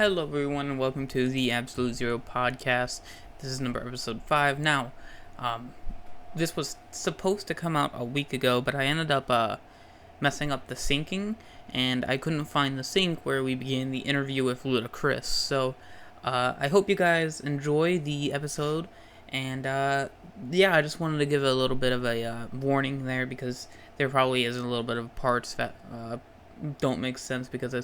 Hello, everyone, and welcome to the Absolute Zero podcast. This is episode 5. Now, this was supposed to come out a week ago, but I ended up messing up the syncing, and I couldn't find the sync where we began the interview with Ludacris. So, I hope you guys enjoy the episode, and I just wanted to give a little bit of a warning there because there probably is a little bit of parts that don't make sense because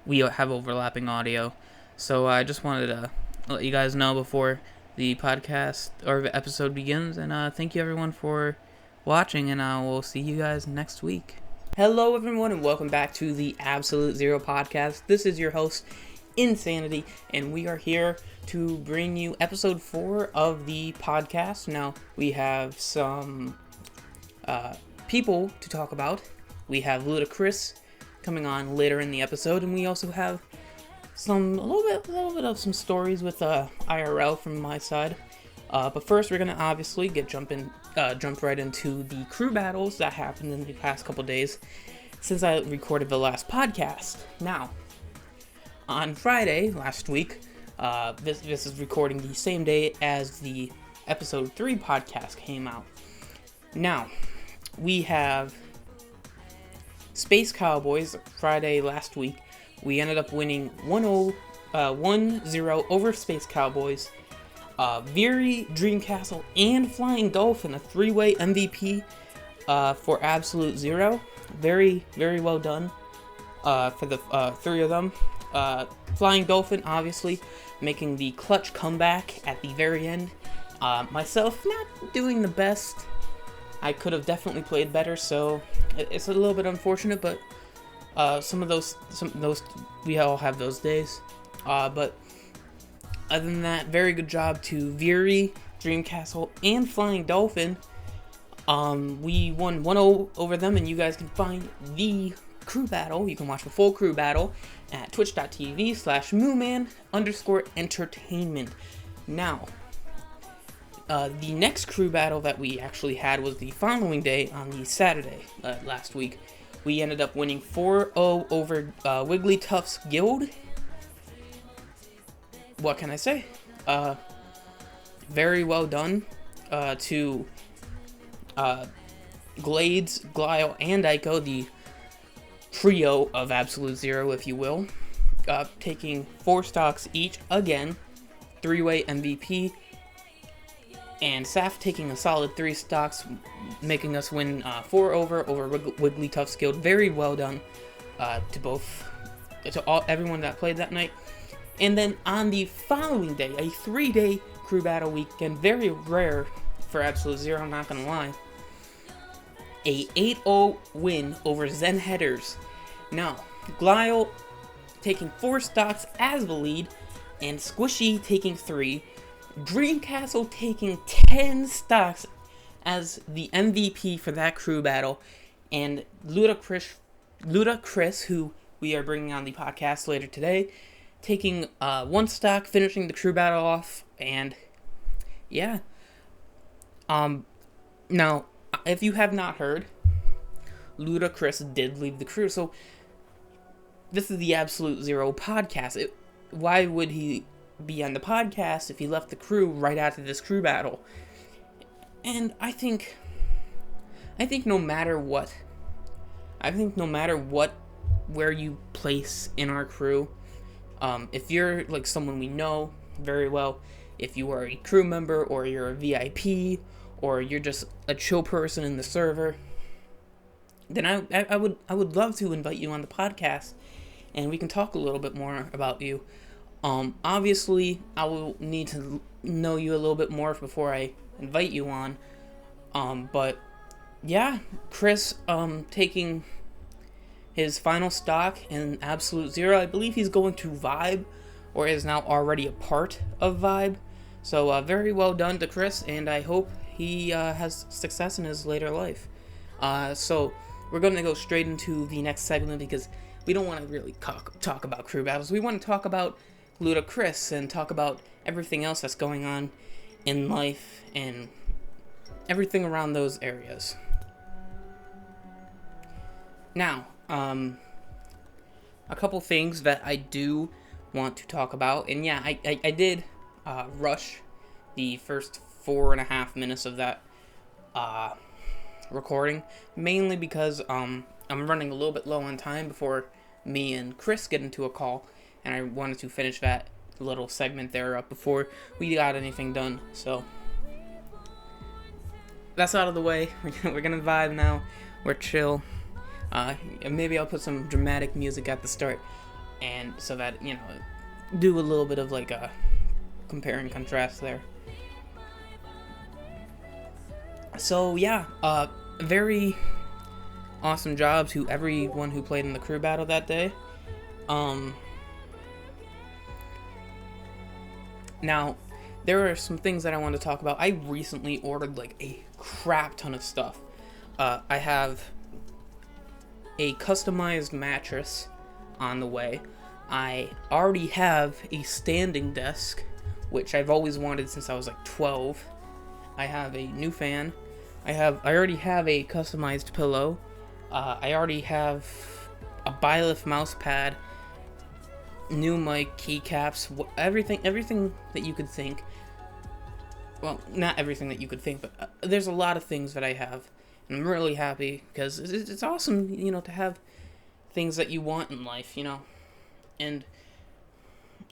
we have overlapping audio. So I just wanted to let you guys know before the podcast or the episode begins, and thank you everyone for watching, and I will see you guys next week. Hello everyone, and welcome back to the Absolute Zero podcast. This is your host, Insanity, and we are here to bring you episode 4 of the podcast. Now, we have some people to talk about. We have Ludacris coming on later in the episode, and we also have a little bit of some stories with IRL from my side. But first, we're gonna obviously jump right into the crew battles that happened in the past couple days since I recorded the last podcast. Now, on Friday last week, this is recording the same day as the episode 3 podcast came out. Now, we have Space Cowboys. Friday last week, we ended up winning 1-0 over Space Cowboys. Veery, Dreamcastle, and Flying Dolphin, a 3-way MVP for Absolute Zero. Very, very well done for the 3 of them. Flying Dolphin, obviously, making the clutch comeback at the very end. Myself, not doing the best. I could have definitely played better, so it's a little bit unfortunate, but some of those, we all have those days. But other than that, very good job to Veery, Dreamcastle, and Flying Dolphin. We won 1-0 over them, and you guys can find the crew battle. You can watch the full crew battle at twitch.tv/mooman_entertainment. Now, the next crew battle that we actually had was the following day on the Saturday last week. We ended up winning 4-0 over Wigglytuff's Guild. What can I say? Very well done to Glades, Glyle, and Ico, the trio of Absolute Zero, if you will. Taking 4 stocks each, again, 3-way MVP. And Saf taking a solid 3 stocks, making us win 4 over Wigglytuff's Guild. Very well done to everyone that played that night. And then on the following day, a 3-day crew battle weekend, very rare for Absolute Zero, I'm not gonna lie. A 8-0 win over Zen Headers. Now, Glyle taking 4 stocks as the lead, and Squishy taking 3. Dreamcastle taking 10 stocks as the MVP for that crew battle, and Ludacris, who we are bringing on the podcast later today, taking 1 stock, finishing the crew battle off, and yeah. Now, if you have not heard, Ludacris did leave the crew, so this is the Absolute Zero podcast. Why would he be on the podcast if he left the crew right after this crew battle? And I think no matter what, where you place in our crew, if you're like someone we know very well, if you are a crew member or you're a VIP or you're just a chill person in the server, then I would love to invite you on the podcast and we can talk a little bit more about you. Obviously, I will need to know you a little bit more before I invite you on. But yeah, Chris, taking his final stock in Absolute Zero. I believe he's going to Vibe, or is now already a part of Vibe. So, very well done to Chris, and I hope he has success in his later life. So, we're going to go straight into the next segment because we don't want to really talk about crew battles. We want to talk about Ludacris and talk about everything else that's going on in life and everything around those areas. Now, a couple things that I do want to talk about. And yeah, I did rush the first 4.5 minutes of that recording, mainly because I'm running a little bit low on time before me and Chris get into a call, and I wanted to finish that little segment there up before we got anything done. So that's out of the way. We're gonna vibe now. We're chill. Maybe I'll put some dramatic music at the start, and so that, do a little bit of like a compare and contrast there. So yeah, very awesome job to everyone who played in the crew battle that day. Now, there are some things that I want to talk about. I recently ordered like a crap ton of stuff. I have a customized mattress on the way. I already have a standing desk, which I've always wanted since I was like 12. I have a new fan. I already have a customized pillow. I already have a Byleth mouse pad, new mic, keycaps, everything that you could think. Well, not everything that you could think, but there's a lot of things that I have. And I'm really happy because it's awesome, to have things that you want in life, And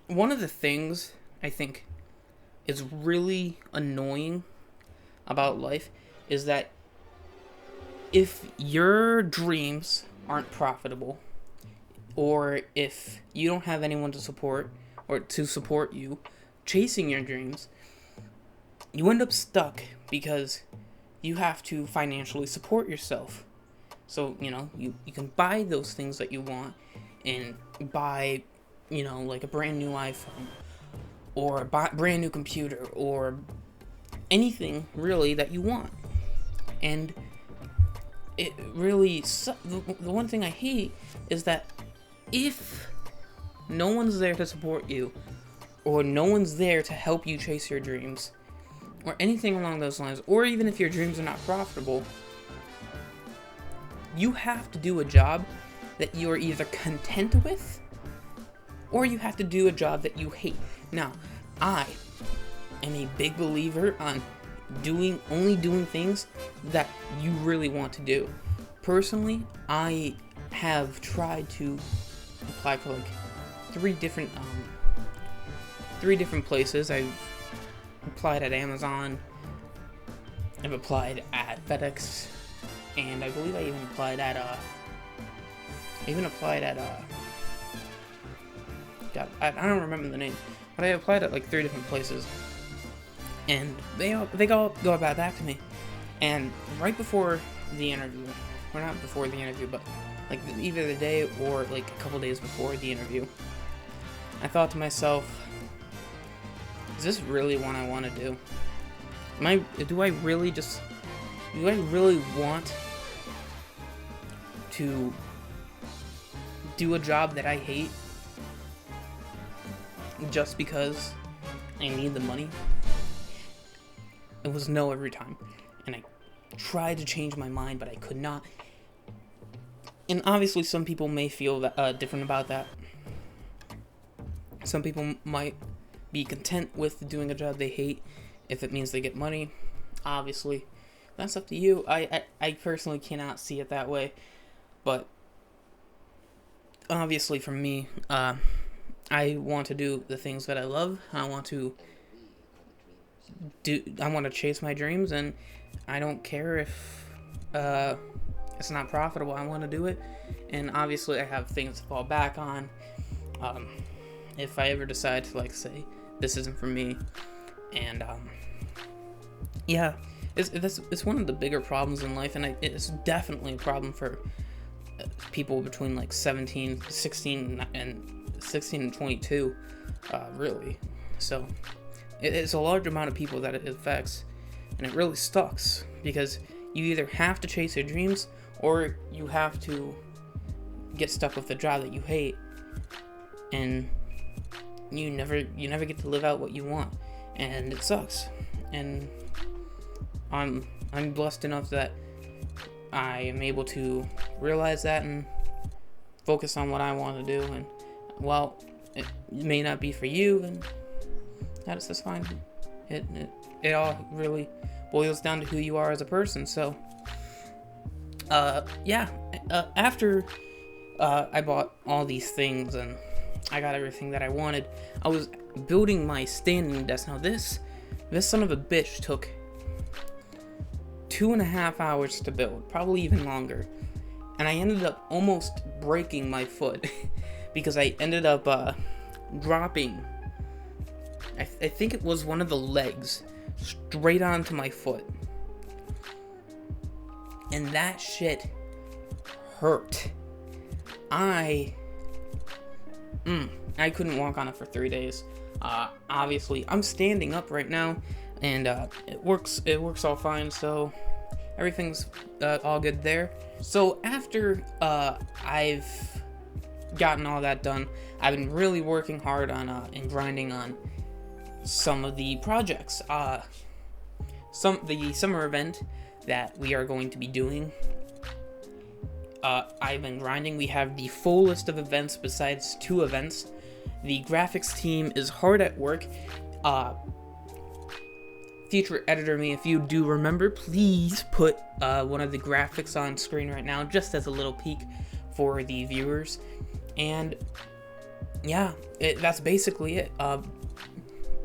one of the things I think is really annoying about life is that if your dreams aren't profitable, or if you don't have anyone to support you chasing your dreams, you end up stuck because you have to financially support yourself. So, you can buy those things that you want and buy, like a brand new iPhone or a brand new computer or anything really that you want. And it really the one thing I hate is that if no one's there to support you, or no one's there to help you chase your dreams, or anything along those lines, or even if your dreams are not profitable, you have to do a job that you're either content with, or you have to do a job that you hate. Now, I am a big believer on only doing things that you really want to do. Personally, I have tried to apply for like three different places. I've applied at Amazon, I've applied at FedEx, and I believe I even applied at God, I don't remember the name, but I applied at like 3 different places, and they all go back to me. And right before the interview, or not before the interview, but like either the day or like a couple days before the interview, I thought to myself, is this really what I want to do? Do I really want to do a job that I hate just because I need the money? It was no every time. And I tried to change my mind, but I could not. And obviously some people may feel that, different about that. Some people might be content with doing a job they hate if it means they get money. Obviously, that's up to you. I personally cannot see it that way. But obviously for me, I want to do the things that I love. I want to chase my dreams, and I don't care if it's not profitable. I want to do it, and obviously I have things to fall back on if I ever decide to, like, say this isn't for me. And yeah, it's one of the bigger problems in life, and it's definitely a problem for people between like 16 and 22, really. So it's a large amount of people that it affects, and it really sucks because you either have to chase your dreams or you have to get stuck with the job that you hate, and you never get to live out what you want, and it sucks. And I'm blessed enough that I am able to realize that and focus on what I want to do. And while it may not be for you, and that's just fine. It all really boils down to who you are as a person. So, after I bought all these things and I got everything that I wanted, I was building my standing desk. Now this son of a bitch took 2.5 hours to build, probably even longer. And I ended up almost breaking my foot because I ended up dropping, I think it was one of the legs, straight onto my foot. And that shit hurt. I couldn't walk on it for 3 days. Obviously, I'm standing up right now, and it works all fine, so everything's all good there. So after I've gotten all that done, I've been really working hard on and grinding on some of the projects. The summer event that we are going to be doing, I've been grinding. We have the full list of events besides 2 events. The graphics team is hard at work. Future editor me, if you do remember, please put one of the graphics on screen right now, just as a little peek for the viewers. And yeah, that's basically it.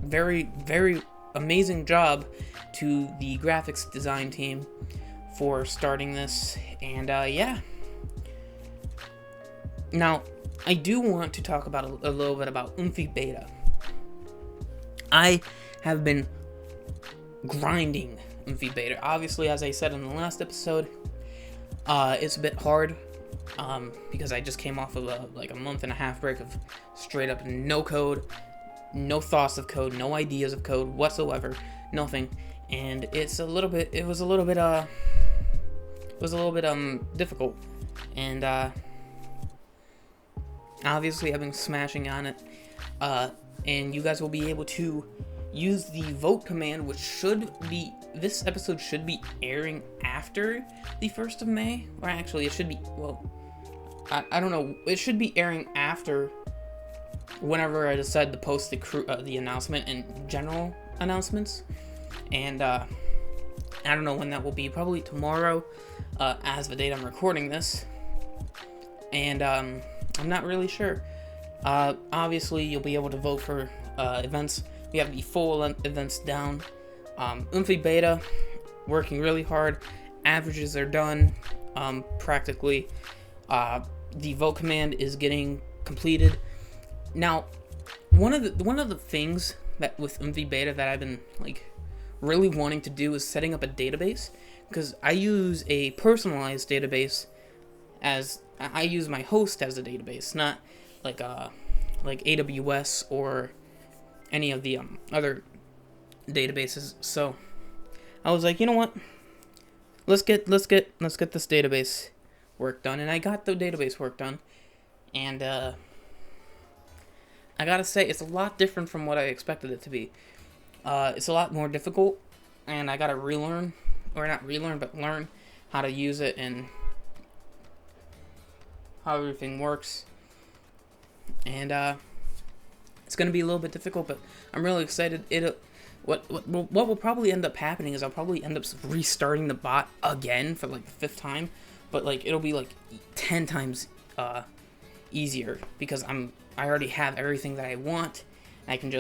Very, very amazing job to the graphics design team for starting this. And yeah. Now, I do want to talk about a little bit about Umphy Beta. I have been grinding Umphy Beta. Obviously, as I said in the last episode, it's a bit hard because I just came off of a month-and-a-half break of straight up no code, no thoughts of code, no ideas of code whatsoever, nothing. And it was a little bit difficult. And obviously I've been smashing on it, and you guys will be able to use the vote command, which this episode should be airing after the 1st of May, or actually it should be, I don't know, it should be airing after whenever I decide to post the announcement and general announcements. And I don't know when that will be, probably tomorrow, as the date I'm recording this. And I'm not really sure. Obviously, you'll be able to vote for events. We have the full events down. Umphy Beta, working really hard. Averages are done, practically. The vote command is getting completed. Now, one of the things that with Umphy Beta that I've been really wanting to do is setting up a database, because I use a personalized database as I use my host as a database, not like AWS or any of the other databases. So I was like, you know what? Let's get this database work done, and I got the database work done, and I gotta say it's a lot different from what I expected it to be. It's a lot more difficult, and I gotta learn how to use it and how everything works. And it's gonna be a little bit difficult, but I'm really excited. What will probably end up happening is I'll probably end up restarting the bot again for the 5th time, but it'll be 10 times easier, because I already have everything that I want. I can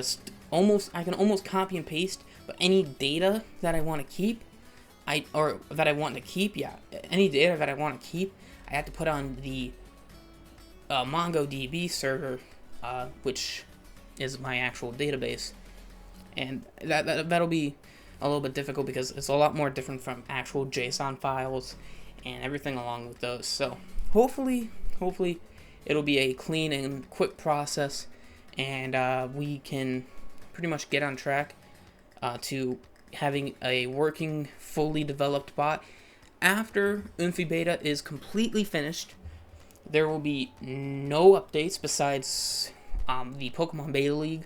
almost copy and paste, but any data that I want to keep, any data that I want to keep, I have to put on the MongoDB server, which is my actual database, and that'll be a little bit difficult because it's a lot more different from actual JSON files and everything along with those. So hopefully it'll be a clean and quick process, and we can pretty much get on track to having a working, fully developed bot. After Umphy Beta is completely finished, there will be no updates besides the Pokemon Beta League.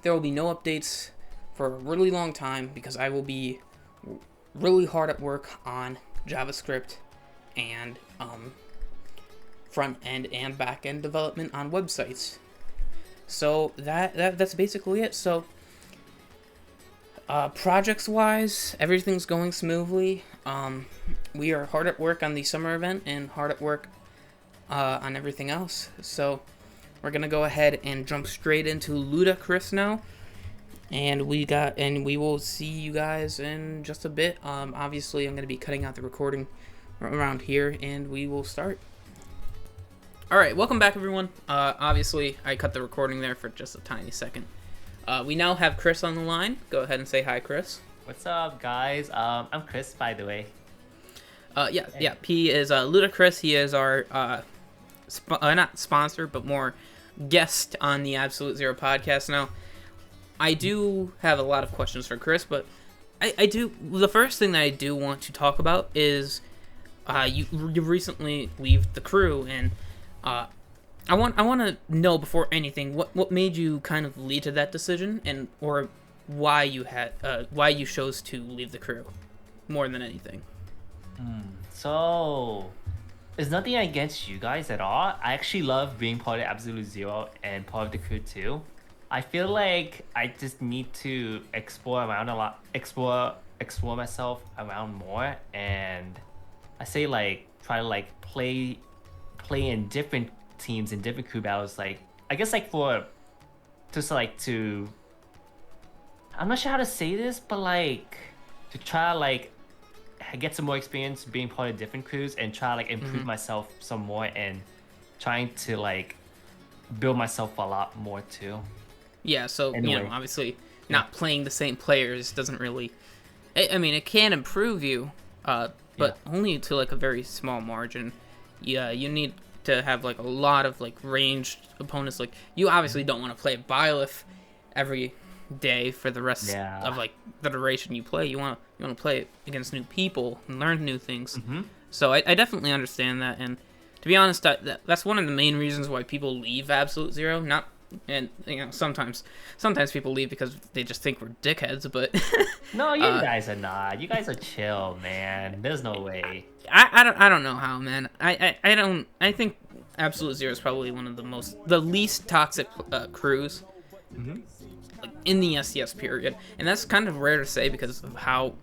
There will be no updates for a really long time, because I will be really hard at work on JavaScript and front end and back end development on websites. So that's basically it. So projects wise, everything's going smoothly. We are hard at work on the summer event and hard at work on everything else. So we're gonna go ahead and jump straight into Ludacris now. And we will see you guys in just a bit. Obviously, I'm going to be cutting out the recording around here, and we will start. All right, welcome back, everyone. Obviously, I cut the recording there for just a tiny second. We now have Chris on the line. Go ahead and say hi, Chris. What's up, guys? I'm Chris, by the way. Yeah. He is Ludacris. He is our not sponsor, but more guest on the Absolute Zero podcast now. I do have a lot of questions for Chris, but the first thing that I do want to talk about is you recently leave the crew, and I want to know before anything what made you kind of lead to that decision, and or why you chose to leave the crew more than anything. So, it's nothing against you guys at all. I actually love being part of Absolute Zero and part of the crew too. I feel like I just need to explore around a lot, explore myself around more, and I say like try to like play in different teams and different crew battles. Like I guess like for just like to, I'm not sure how to say this, but like to try to like get some more experience being part of different crews and try to like improve myself some more and trying to like build myself a lot more too. Yeah, so, anyway. Obviously not playing the same players doesn't really... I mean, it can improve you, but only to, like, a very small margin. Yeah, you need to have, like, a lot of, like, ranged opponents. Like, you obviously don't want to play Byleth every day for the rest of, like, the duration you play. You want to play against new people and learn new things. So I definitely understand that, and to be honest, that's one of the main reasons why people leave Absolute Zero. And sometimes people leave because they just think we're dickheads, but no, you guys are not. You guys are chill, man. There's no way. I don't know how, man. I think Absolute Zero is probably one of the least toxic crews like, in the SCS period, and that's kind of rare to say because of how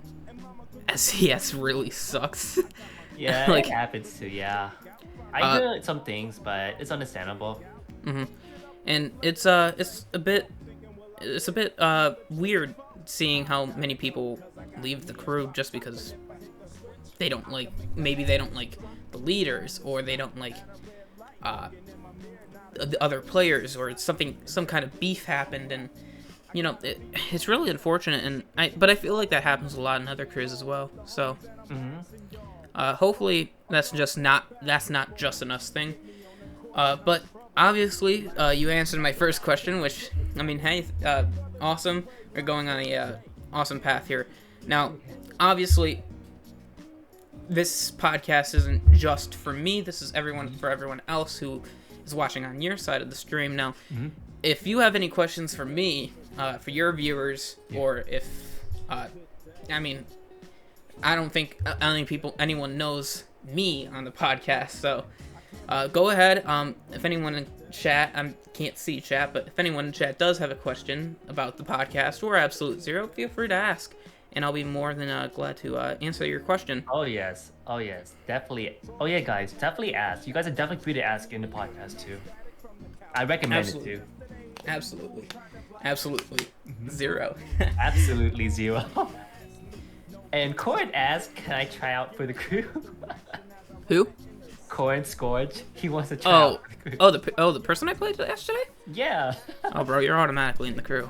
SCS really sucks. Yeah, like, it happens too. Yeah, I do some things, but it's understandable. And it's a bit weird seeing how many people leave the crew just because they don't like the leaders, or they don't like the other players, or it's some kind of beef happened, and it's really unfortunate, but I feel like that happens a lot in other crews as well. So hopefully that's not just an us thing, but obviously, you answered my first question, which, I mean, hey, awesome. We're going on a awesome path here. Now, obviously, this podcast isn't just for me. This is for everyone else who is watching on your side of the stream. Now, if you have any questions for me, for your viewers, or if, I mean, I don't think anyone knows me on the podcast, so... go ahead. If anyone in chat, I can't see chat, but if anyone in chat does have a question about the podcast or Absolute Zero, feel free to ask, and I'll be more than glad to answer your question. Oh yes, definitely. Oh yeah, guys, definitely ask. You guys are definitely free to ask in the podcast too. I recommend it too. Absolutely. Zero. Absolutely zero. And Corin asked, "Can I try out for the crew?" Who? Corin Scourge. He wants to try out. The person I played yesterday? Yeah. Oh, bro, you're automatically in the crew.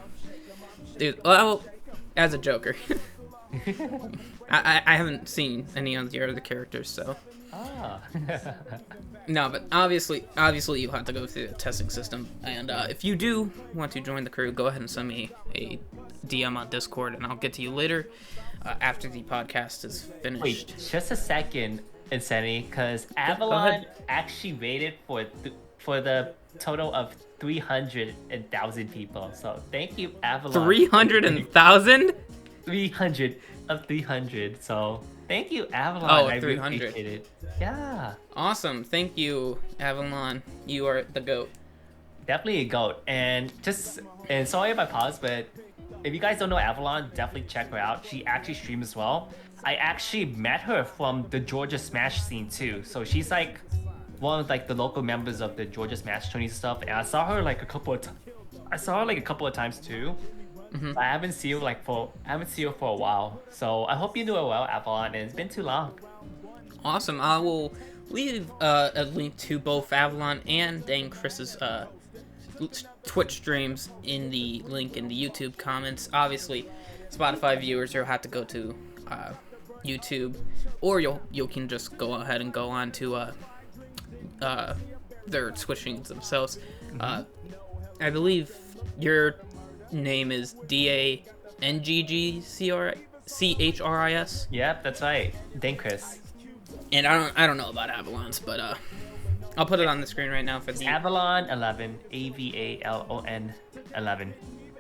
Dude, well, as a Joker. I haven't seen any of the other characters, so... No, but obviously you'll have to go through the testing system, and if you do want to join the crew, go ahead and send me a DM on Discord, and I'll get to you later, after the podcast is finished. Wait, just a second, Insanity, because Avalon actually rated for the total of 300,000 people. So thank you, Avalon. 300,000? 300 of 300. So Thank you, Avalon. Oh, I really 300. appreciate it. Yeah, Awesome. Thank you, Avalon. You are the GOAT. definitely a goat. And sorry if I paused, but if you guys don't know Avalon, definitely check her out. She actually streams as well. I actually met her from the Georgia Smash scene too. So she's like one of like the local members of the Georgia Smash tourney stuff. And I saw her like a couple of times too. But I haven't seen her for a while. So I hope you do it well, Avalon. And it's been too long. Awesome. I will leave a link to both Avalon and Dane Chris's Twitch streams in the link in the YouTube comments. Obviously, Spotify viewers, you'll have to go to YouTube, or you can just go ahead and go on to their Twitch streams themselves. I believe your name is DANGGCHRIS. Yep, that's right. Dane Chris. And I don't know about Avalon's, but I'll put it on the screen right now for the Avalon 11, AVALON 11.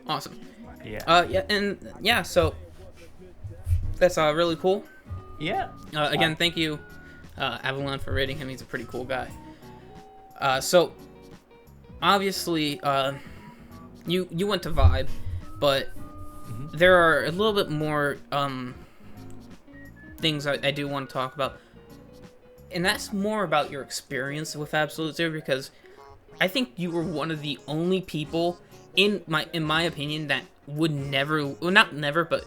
Awesome. Yeah. So that's really cool. Yeah. Again, thank you, Avalon, for rating him. He's a pretty cool guy. So obviously, you went to Vibe, but there are a little bit more things I do want to talk about. And that's more about your experience with Absolute Zero, because I think you were one of the only people, in my opinion, that would never, well, not never, but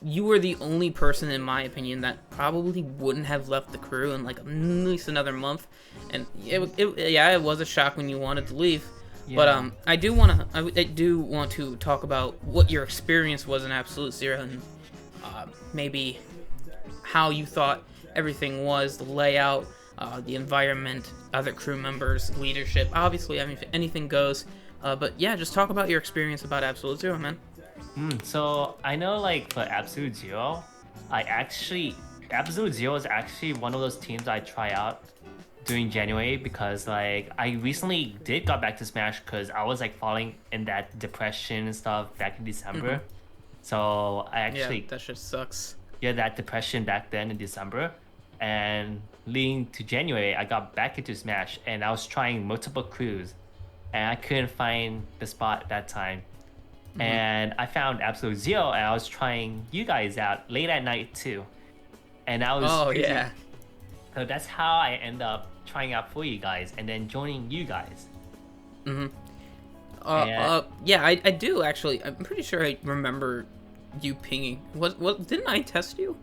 you were the only person, in my opinion, that probably wouldn't have left the crew in like at least another month. And it was a shock when you wanted to leave. Yeah. But I do want to talk about what your experience was in Absolute Zero, and maybe how you thought everything was, the layout, the environment, other crew members, leadership. Obviously, I mean, anything goes. But yeah, just talk about your experience about Absolute Zero, man. So I know, like, for Absolute Zero, Absolute Zero is actually one of those teams I try out during January, because like I recently got back to Smash because I was like falling in that depression and stuff back in December. So I actually that shit sucks. Yeah, that depression back then in December, and leading to January, I got back into Smash, and I was trying multiple crews, and I couldn't find the spot at that time. And I found Absolute Zero, and I was trying you guys out late at night too. And I was so that's how I end up trying out for you guys, and then joining you guys. I do actually. I'm pretty sure I remember you pinging. What didn't I test you?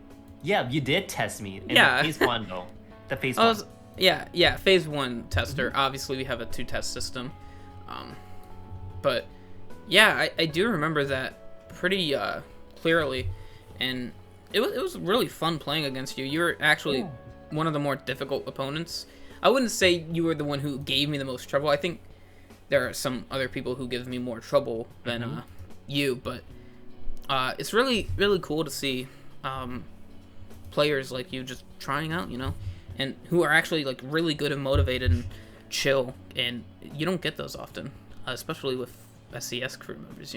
Yeah, you did test me in the phase 1 though. The phase 1. Phase 1 tester. Obviously we have a 2 test system. But yeah, I do remember that pretty clearly, and it was really fun playing against you. You were actually one of the more difficult opponents. I wouldn't say you were the one who gave me the most trouble. I think there are some other people who give me more trouble than you, but it's really, really cool to see players like you just trying out, and who are actually like really good and motivated and chill, and you don't get those often, especially with SCS crew members,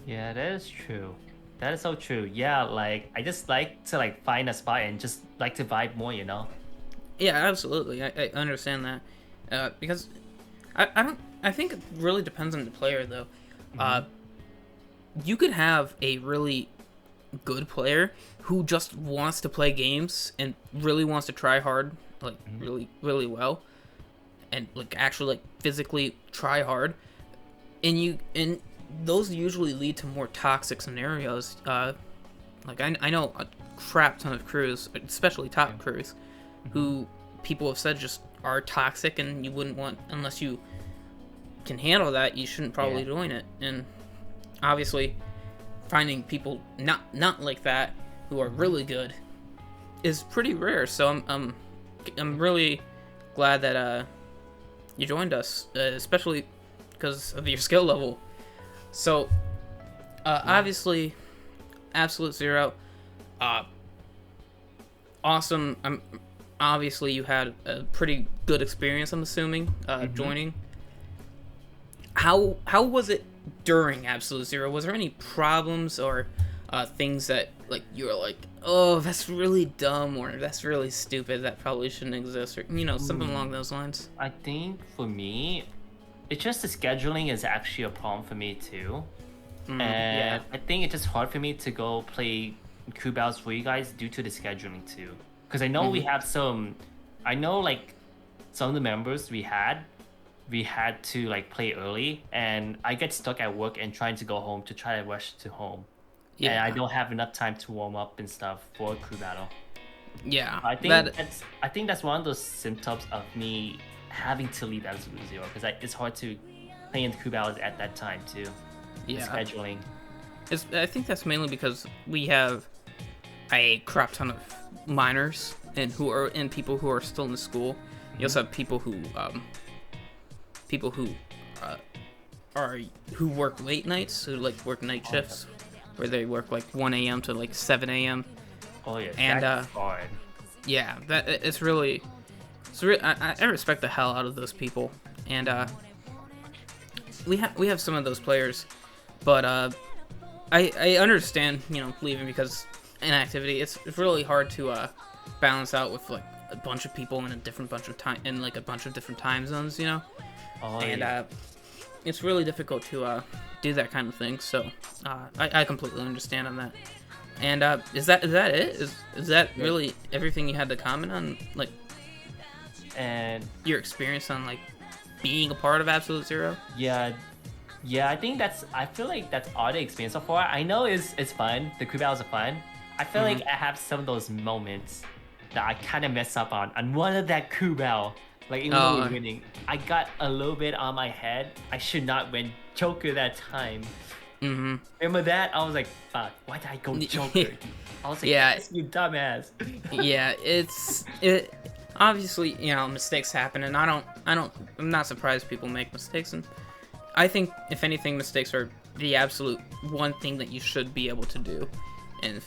Yeah, that is true. That is so true. Yeah, like I just like to like find a spot and just like to vibe more, Yeah, absolutely. I understand that, because I think it really depends on the player though. You could have a really good player who just wants to play games and really wants to try hard, like really, really well, and like actually like physically try hard, and those usually lead to more toxic scenarios. Like I know a crap ton of crews, especially top crews, who people have said just are toxic, and you wouldn't want, unless you can handle that, you shouldn't probably join it. And obviously finding people not like that who are really good is pretty rare. So I'm really glad that you joined us, especially because of your skill level. So obviously Absolute Zero, awesome. Obviously you had a pretty good experience, I'm assuming, joining. How was it during Absolute Zero? Was there any problems or things that like you're like, oh, that's really dumb, or that's really stupid, that probably shouldn't exist, or something along those lines? I think for me, it's just the scheduling is actually a problem for me too. And Yeah. I think it's just hard for me to go play crew battles for you guys due to the scheduling too. Because I know we have I know like some of the members we had to like play early, and I get stuck at work and trying to go home to try to rush to home. And I don't have enough time to warm up and stuff for a crew battle. Yeah. I think that's one of those symptoms of me having to leave Absolute Zero, because it's hard to play in crew battles at that time too. Yeah. Scheduling. I think that's mainly because we have a crap ton of minors and people who are still in school. You also have people who work late nights, who like work night shifts, where they work like 1 a.m. to like 7 a.m. Oh yeah, And, that's hard. Yeah, I respect the hell out of those people, and we have some of those players, but I understand leaving because inactivity. It's really hard to balance out with like a bunch of people in a different bunch of time in like a bunch of different time zones, it's really difficult to do that kind of thing. So I completely understand on that. And is that it? Is that really everything you had to comment on, like, and your experience on like being a part of Absolute Zero? Yeah, I feel like that's all the experience so far. I know it's fun. The crew battles are fun. I feel like I have some of those moments that I kind of mess up on one of that crew battle. Like even though we're winning, I got a little bit on my head. I should not win Joker that time. Remember that? I was like, fuck, why did I go Joker? I was like, yes, you dumbass. Yeah, it obviously, mistakes happen, and I'm not surprised people make mistakes, and I think if anything, mistakes are the absolute one thing that you should be able to do. And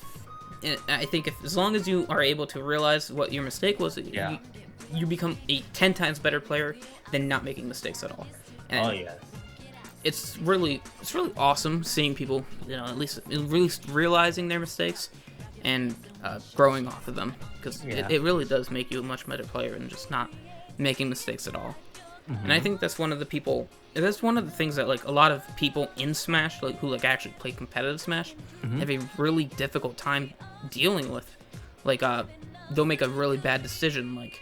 I think as long as you are able to realize what your mistake was, you become a 10 times better player than not making mistakes at all. And it's really awesome seeing people, at least realizing their mistakes and growing off of them, because it really does make you a much better player than just not making mistakes at all. And I think that's one of the things that like a lot of people in Smash, like who like actually play competitive Smash, have a really difficult time dealing with. Like they'll make a really bad decision, like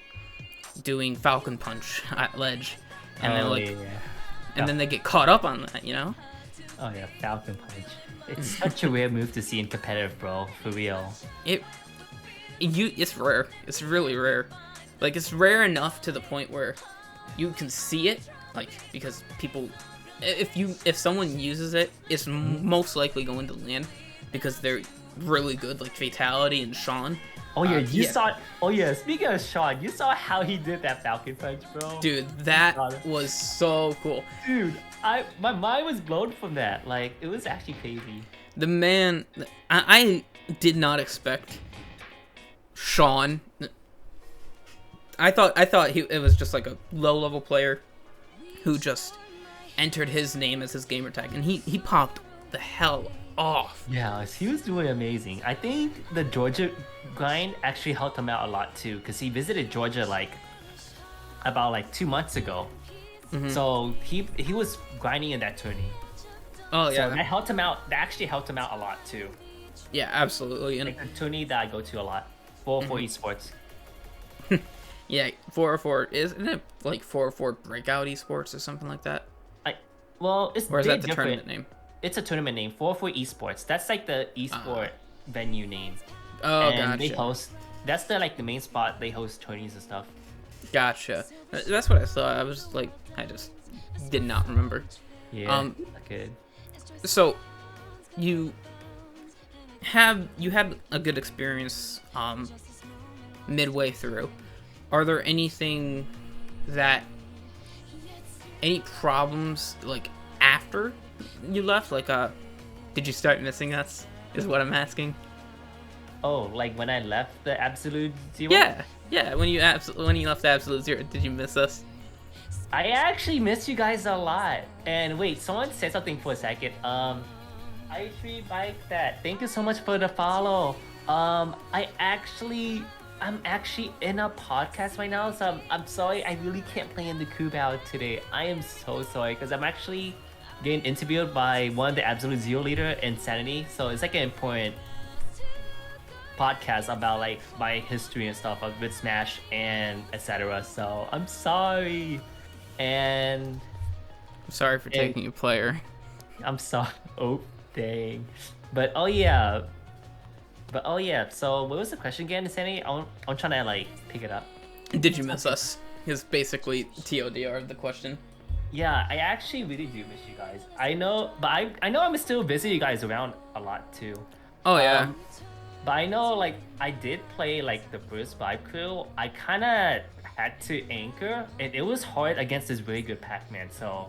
doing Falcon Punch at ledge, and then they get caught up on that, Oh yeah, Falcon Punch. It's such a weird move to see in competitive, bro. For real. It's rare. It's really rare. Like, it's rare enough to the point where you can see it, like, because people, if someone uses it, it's most likely going to land because they're really good, like Fatality and Sean. Oh yeah, you saw. Oh yeah, speaking of Sean, you saw how he did that Falcon Punch, bro. Dude, that was so cool. Dude, my mind was blown from that. Like, it was actually crazy. The man, I did not expect Sean. I thought it was just like a low-level player who just entered his name as his gamer tag, and he popped the hell off. Yeah, he was doing amazing. I think the Georgia grind actually helped him out a lot too, because he visited Georgia like about 2 months ago. So he was grinding in that tourney. Oh yeah, so that helped him out. That actually helped him out a lot too. Yeah, absolutely. And like a tourney that I go to a lot, 404 Esports. Yeah, 404, isn't it like 404 Breakout Esports or something like that? It's or is that the different. tournament name? It's a tournament name, 404 Esports. That's like the esport venue name. Oh, and gotcha. they host. That's the main spot. They host tourneys and stuff. Gotcha. That's what I thought. I just did not remember. Yeah. Good. So, you had a good experience midway through. Are there any problems like after you left? Like, did you start missing us? Is what I'm asking. Oh, like when I left the Absolute Zero? Yeah. When you left the Absolute Zero, did you miss us? I actually missed you guys a lot. And wait, someone said something for a second. I actually like that. Thank you so much for the follow. I'm actually in a podcast right now, so I'm sorry. I really can't play in the crew battle today. I am so sorry because I'm actually getting interviewed by one of the Absolute Zero leader, Insanity. So it's like an important podcast about like my history and stuff with Smash and etc. So I'm sorry, and I'm sorry for taking your player. I'm sorry. Oh, dang. But oh yeah. So what was the question again, Insanity? I'm trying to like pick it up. Did you miss us? Is basically TLDR of the question. Yeah, I actually really do miss you guys. I know, but I know I'm still visiting you guys around a lot too. Oh yeah. But I know like I did play like the first Vibe Crew. I kind of had to anchor, and it was hard against this really good Pac-Man. So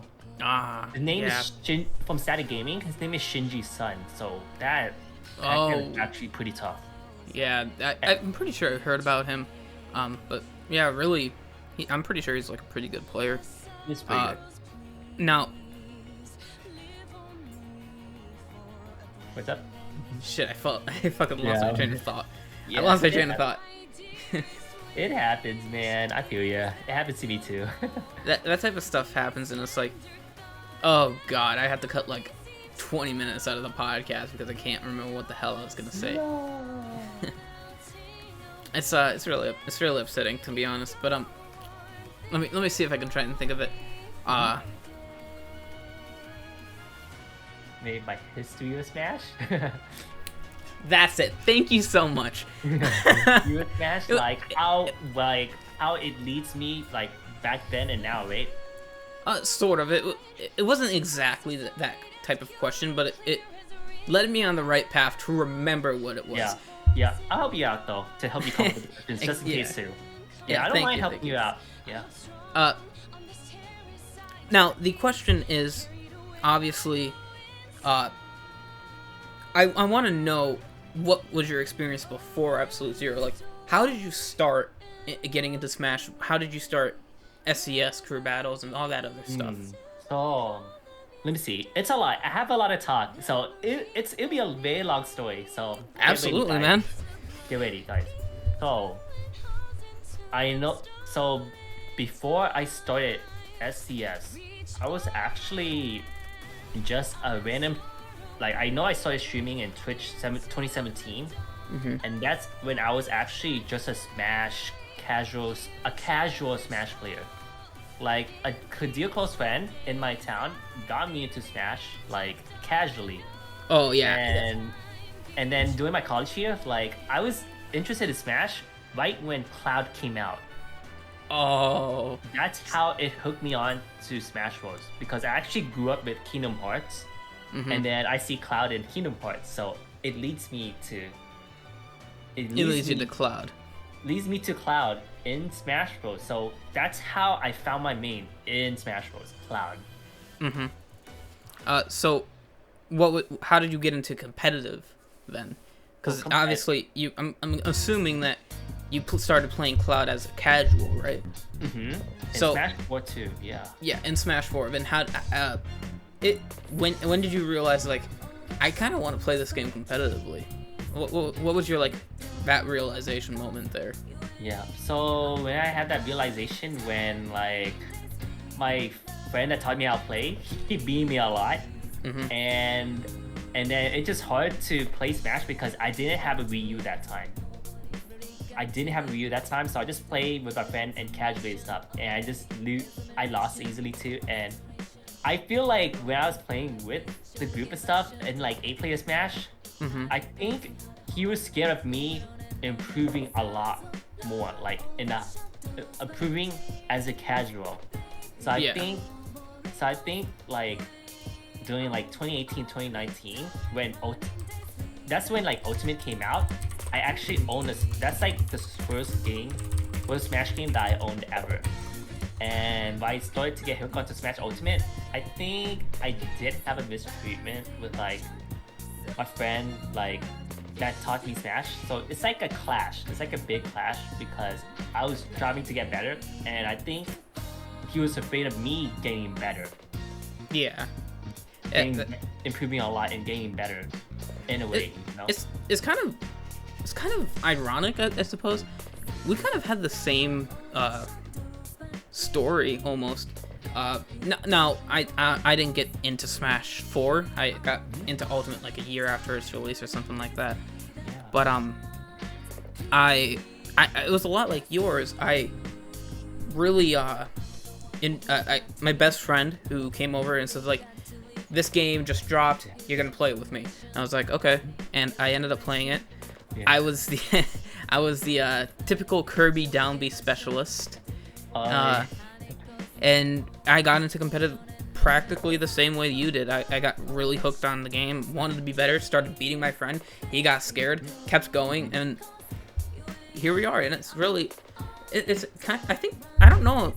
his name is from Static Gaming. His name is Shinji's son. So that is actually pretty tough. Yeah, I'm pretty sure I heard about him. But yeah, really, I'm pretty sure he's like a pretty good player. He's pretty good. Now, what's up? Shit, I fucking lost my train of thought. Yeah, I lost my train of thought. It happens, man. I feel ya. It happens to me too. that type of stuff happens, and it's like, oh god, I have to cut like 20 minutes out of the podcast because I can't remember what the hell I was gonna say. No. It's really upsetting, to be honest. But let me see if I can try and think of it. Made by history of Smash. That's it. Thank you so much. You with Smash, like how it leads me like back then and now, right? Sort of. It wasn't exactly that type of question, but it led me on the right path to remember what it was. Yeah. I'll help you out though to help you come up with the questions just in case too. Yeah, I don't mind helping you out. Yeah. Now the question is, obviously, I want to know what was your experience before Absolute Zero. Like, how did you start getting into Smash? How did you start SCS crew battles and all that other stuff? So, let me see. It's a lot. I have a lot of talk. So it'll be a very long story. So absolutely, man. Get ready, guys. So I know. So before I started SCS, I was actually just a random. Like I know I started streaming in Twitch 2017, and that's when I was actually just a casual Smash player. Like a dear close friend in my town got me into Smash like casually. Oh yeah. And then during my college year, like I was interested in Smash right when Cloud came out. Oh. That's how it hooked me on to Smash Bros. Because I actually grew up with Kingdom Hearts, and then I see Cloud in Kingdom Hearts, so it leads me to. It leads you to Cloud. Leads me to Cloud in Smash Bros. So that's how I found my main in Smash Bros. Cloud. So, how did you get into competitive then? Because obviously, I'm assuming that you started playing Cloud as a casual, right? In so, Smash 4 too, yeah. Yeah, in Smash 4. Then when did you realize like, I kind of want to play this game competitively? What was your like that realization moment there? Yeah, so when I had that realization when like my friend that taught me how to play, he beat me a lot, and then it's just hard to play Smash because I didn't have a Wii U that time. So I just played with my friend and casually stuff, and I lost easily too. And I feel like when I was playing with the group and stuff and like 8-player Smash, I think he was scared of me improving a lot more, like improving as a casual. So I think like during like 2018, 2019 that's when like Ultimate came out. I actually owned this. That's like the first Smash game that I owned ever. And when I started to get hooked onto Smash Ultimate, I think I did have a mistreatment with like my friend like that taught me Smash. So it's like a clash. It's like a big clash because I was striving to get better, and I think he was afraid of me getting better. Yeah. Yeah, getting improving a lot and getting better in a way. You know? It's kind of ironic, I suppose. We kind of had the same story almost. Now I didn't get into Smash 4. I got into Ultimate like a year after its release or something like that. Yeah. But I it was a lot like yours. I really my best friend who came over and said like, this game just dropped, you're gonna play it with me. And I was like, okay, and I ended up playing it. Yeah. I was the typical Kirby down B specialist, and I got into competitive practically the same way you did. I got really hooked on the game, wanted to be better, started beating my friend. He got scared, kept going, and here we are. And it's really, it's kind. I think I don't know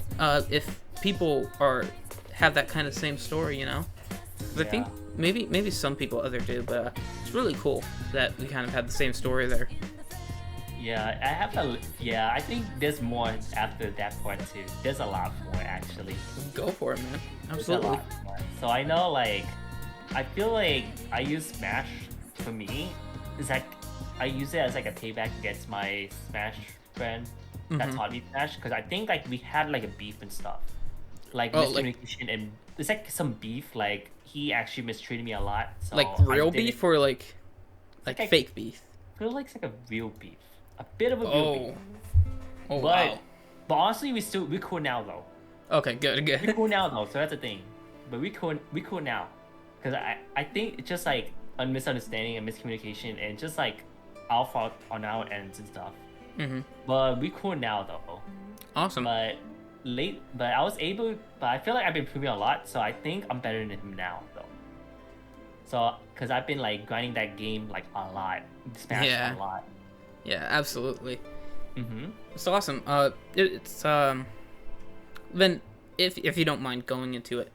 if people have that kind of same story, you know. 'Cause I think maybe some people other do, but it's really cool that we kind of had the same story there. Yeah, I think there's more after that part too. There's a lot more actually. Go for it, man. There's a Absolutely. lot more. So I know, like, I feel like I use Smash for me. It's like I use it as like a payback against my Smash friend that taught me Smash, because I think like we had like a beef and stuff, like miscommunication, and there's like some beef. Like he actually mistreated me a lot. So Like real beef or like like fake beef? I feel like it's like a real beef, a bit of a real beef. Oh, But wow. but honestly, we're cool now though. Okay, good. We're cool now though, so that's the thing. But we cool now, because I think it's just like a misunderstanding and miscommunication, and just like our fault on our ends and stuff. But we cool now though. Awesome. But I feel like I've been improving a lot, so I think I'm better than him now though. So because I've been like grinding that game like a lot, Smash Yeah. a lot. Yeah, absolutely. Mm-hmm. It's awesome. It's then if you don't mind going into it,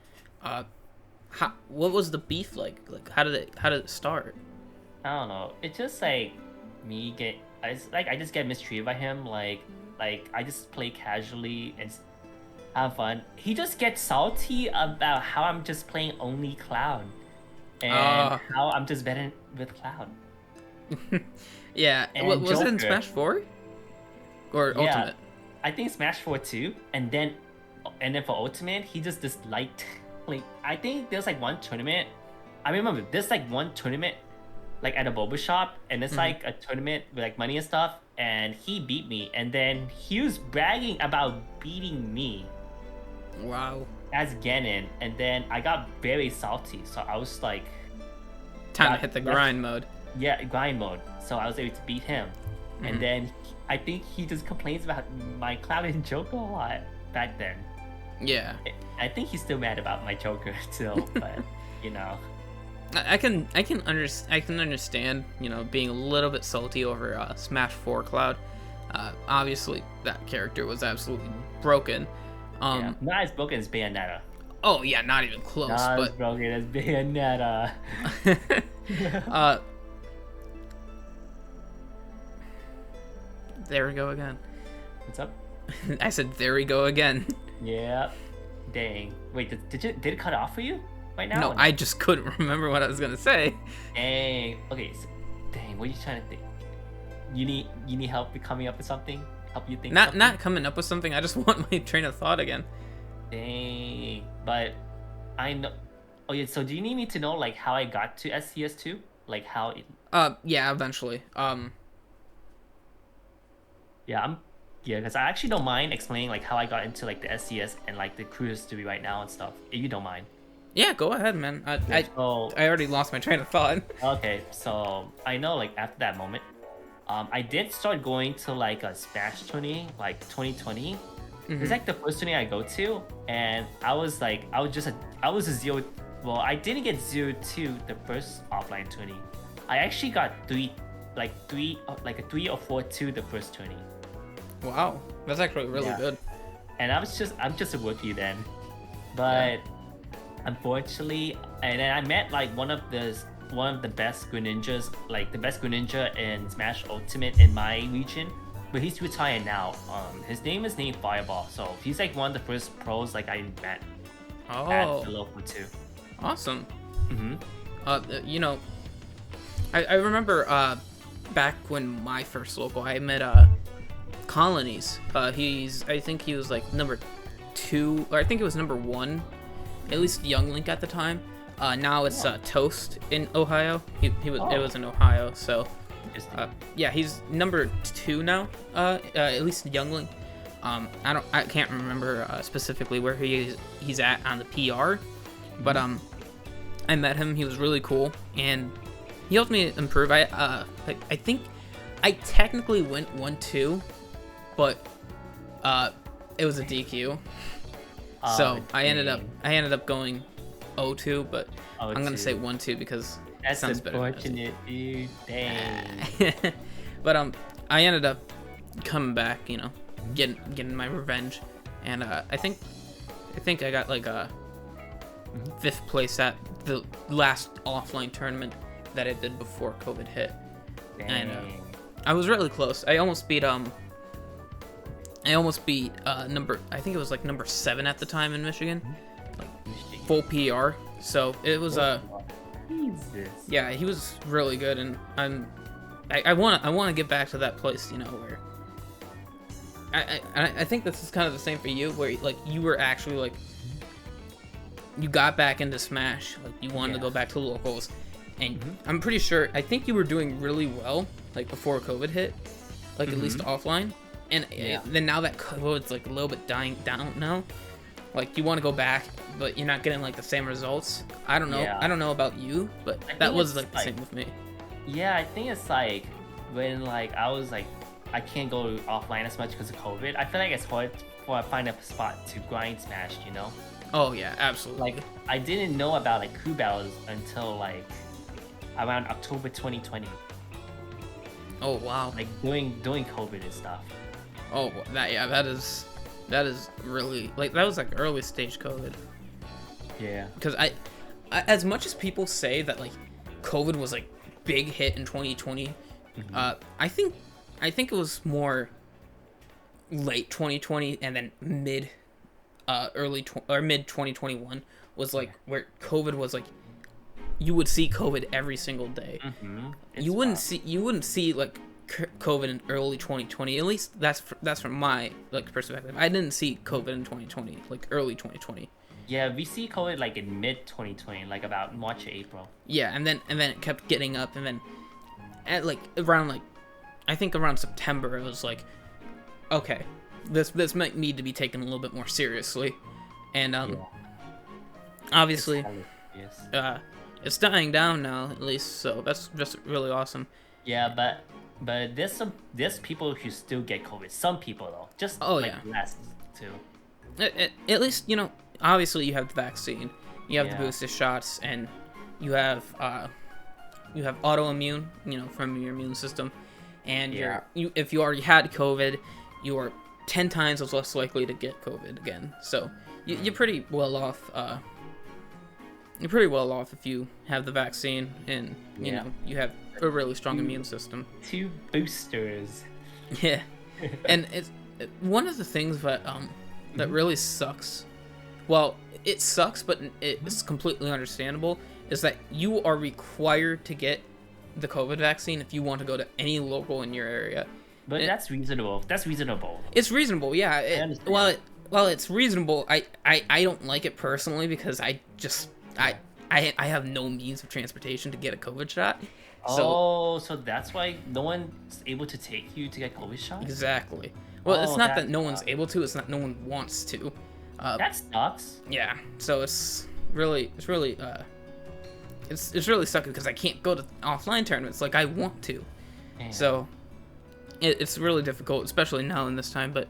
what was the beef like? Like how did it start? I don't know. It's just like I just get mistreated by him. Like I just play casually and have fun. He just gets salty about how I'm just playing only Cloud, and how I'm just better with Cloud. Yeah. And Was it in Joker. Smash 4? Or Yeah. Ultimate? I think Smash 4 too, and then for Ultimate, he just disliked. Like I think there's like one tournament. I remember there's like one tournament, like at a boba shop, and it's like a tournament with like money and stuff, and he beat me, and then he was bragging about beating me Wow. as Ganon, and then I got very salty, so I was like, Time to hit the grind mode. yeah, grind mode. So I was able to beat him, and then I think he just complains about my Cloud and Joker a lot back then. Yeah. I think he's still mad about my Joker still, but you know. I can understand, you know, being a little bit salty over Smash 4 Cloud. Obviously, that character was absolutely broken. Yeah, not as broken as Bayonetta. Oh yeah, not even close. Not as But broken as Bayonetta. there we go again. What's up? I said there we go again. Yeah. Dang. Wait, did it cut off for you right now? No, or I just couldn't remember what I was gonna say. Dang. Okay. So, dang. What are you trying to think? You need help with coming up with something? Help you think? Not coming up with something. I just want my train of thought again. Dang. But I know. Oh yeah. So do you need me to know like how I got to SCS2? Like how it? Yeah, eventually. Yeah, because I actually don't mind explaining like how I got into like the SCS and like the cruise to be right now and stuff. If you don't mind. Yeah, go ahead, man. I So already lost my train of thought. okay, so I know like after that moment, I did start going to like a Smash tourney like 2020. It's like the first tourney I go to, and I was a zero. Well, I didn't get 0-2 the first offline tourney. I actually got a 3 or 4-2 the first tourney. Wow, that's actually really Yeah. good. And I'm just a rookie then, but unfortunately, and then I met like one of the best Greninjas, like the best Greninja in Smash Ultimate in my region, but he's retired now. His name is named Fireball, so he's like one of the first pros like I met at Oh, the local too. awesome. Mm-hmm. You know, I remember back when my first local, I met Colonies. I think he was like number 2, or I think it was number 1, at least Young Link at the time. Now it's Toast in Ohio. It was in Ohio, so yeah, he's number 2 now. At least Young Link. I can't remember specifically where he's at on the PR, but I met him. He was really cool, and he helped me improve. I think I technically went 1-2, but it was a DQ. So I ended up going 0-2, but I'm gonna say 1-2 because that's it sounds unfortunate, dude. Dang. But I ended up coming back, getting my revenge, and I think I got like a 5th place at the last offline tournament that I did before COVID hit. Dang. And I was really close. I almost beat number, I think it was like number 7 at the time in Michigan, like full PR. So it was Jesus. yeah, he was really good, and I want to get back to that place, where I think this is kind of the same for you, where like you were actually like you got back into Smash, like you wanted to go back to locals, and I'm pretty sure I think you were doing really well like before COVID hit, like at least offline, and then now that COVID's like a little bit dying down now, like you want to go back, but you're not getting like the same results. I don't know. I don't know about you, but that was like the same with me. Yeah, I think it's like when like I was like I can't go offline as much because of COVID. I feel like it's hard to find a spot to grind Smash, Oh yeah, absolutely. Like I didn't know about like crew battles until like around October 2020. Oh wow. Like doing COVID and stuff. Oh that is really like that was like early stage COVID. Yeah. Because I as much as people say that like COVID was like big hit in 2020, I think it was more late 2020 and then mid 2021 was like where COVID was like you would see COVID every single day. You wouldn't see like COVID in early 2020. At least that's from my like perspective. I didn't see COVID in 2020, like early 2020. Yeah, we see COVID like in mid 2020, like about March or April. Yeah, and then it kept getting up, and then at like around like I think around September it was like, okay, this might need to be taken a little bit more seriously, and obviously it's dying down now at least, so that's just really awesome. Yeah, but there's people who still get COVID. Some people though, just less too. At least obviously you have the vaccine, you have the booster shots, and you have autoimmune, from your immune system, and if you already had COVID, you are 10 times as less likely to get COVID again. So you're pretty well off. You're pretty well off if you have the vaccine and you have a really strong immune system. 2 boosters. Yeah, and it's one of the things that that really sucks. Well, it sucks, but it's completely understandable. Is that you are required to get the COVID vaccine if you want to go to any local in your area. But that's reasonable. That's reasonable. It's reasonable, yeah. While it's reasonable, I don't like it personally because I have no means of transportation to get a COVID shot. So that's why no one's able to take you to get COVID shots? Exactly. Well, it's not that no one's able to, it's not no one wants to. That sucks. Yeah, so it's really sucky because I can't go to offline tournaments like I want to. Damn. So it's really difficult, especially now in this time. But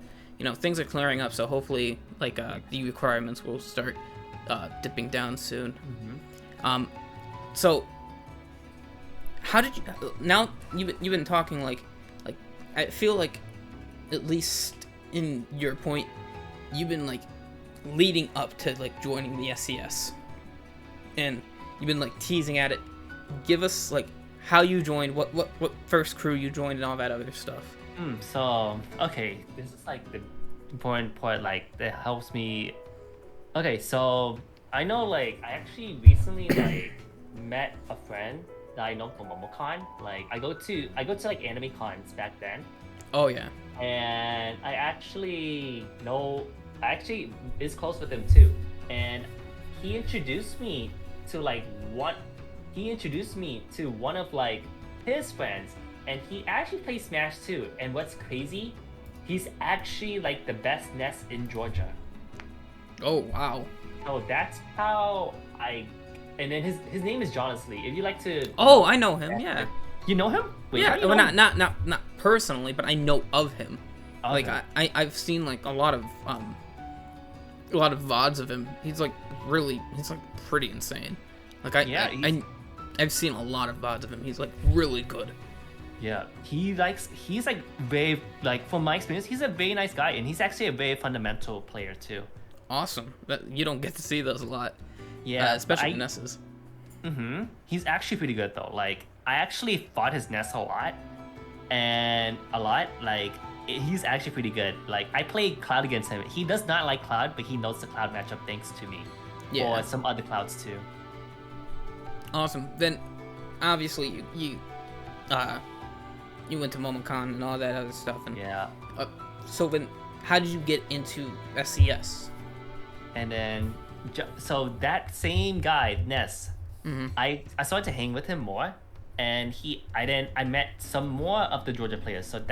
things are clearing up, so hopefully like the requirements will start dipping down soon. So how did you? Now you've been talking like I feel like at least in your point, you've been like leading up to like joining the SCS, and you've been like teasing at it. Give us like how you joined, what first crew you joined, and all that other stuff. So okay, this is like the important part, like that helps me. Okay, so I know like I actually recently like met a friend that I know from MomoCon. Like I go to like anime cons back then, Oh yeah. and I actually is close with him too, and he introduced me to like what he introduced me to one of like his friends, and he actually plays Smash too. And what's crazy, he's actually like the best Ness in Georgia. Oh wow. So that's how I. And then his name is Jonas Lee. If you like to. Oh, I know him. Yeah. You know him? Wait, how Yeah. do you Well, know him? not personally, but I know of him. Like Okay. I've seen like a lot of VODs of him. He's like pretty insane. Like I've seen a lot of VODs of him. He's like really good. Yeah, he's like very like from my experience, he's a very nice guy, and he's actually a very fundamental player too. Awesome. That you don't get to see those a lot. Yeah, Especially Nesses. He's actually pretty good though. Like I actually fought his Ness a lot. Like he's actually pretty good. Like I played Cloud against him. He does not like Cloud, but he knows the Cloud matchup thanks to me. Yeah. Or some other Clouds too. Awesome. Then obviously you went to MomoCon and all that other stuff. And Yeah. so then how did you get into SCS? And then so that same guy, Ness, I started to hang with him more, and I met some more of the Georgia players. So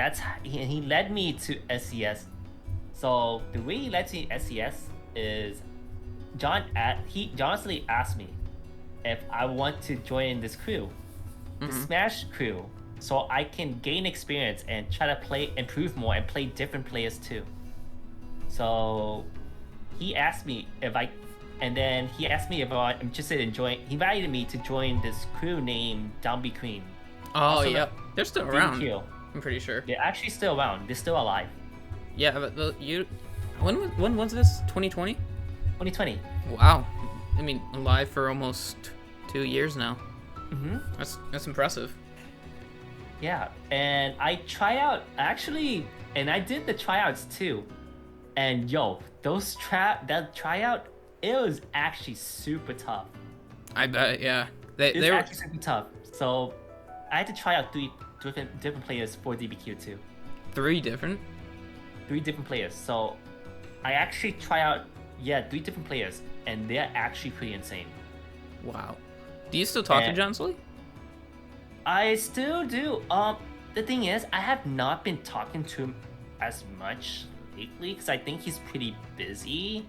he led me to SCS. So the way he led me to SCS is he honestly asked me if I want to join this crew, the Smash crew, so I can gain experience and try to improve more and play different players too. So he asked me if I'm interested in joining. He invited me to join this crew named Downbeat Queen. Oh, Also, yeah. They're still around. DBQ. I'm pretty sure. They're actually still around. They're still alive. Yeah, but when was this? 2020? 2020. Wow. I mean, alive for almost 2 years now. That's impressive. Yeah, and I did the tryouts too. And yo, that tryout, it was actually super tough. I bet, yeah. They It's were actually super tough. So I had to try out three different players for DBQ too. 3 different. 3 different players. So I actually try out 3 different players, and they're actually pretty insane. Wow. Do you still talk to And- John Sully? I still do. The thing is, I have not been talking to him as much lately because I think he's pretty busy.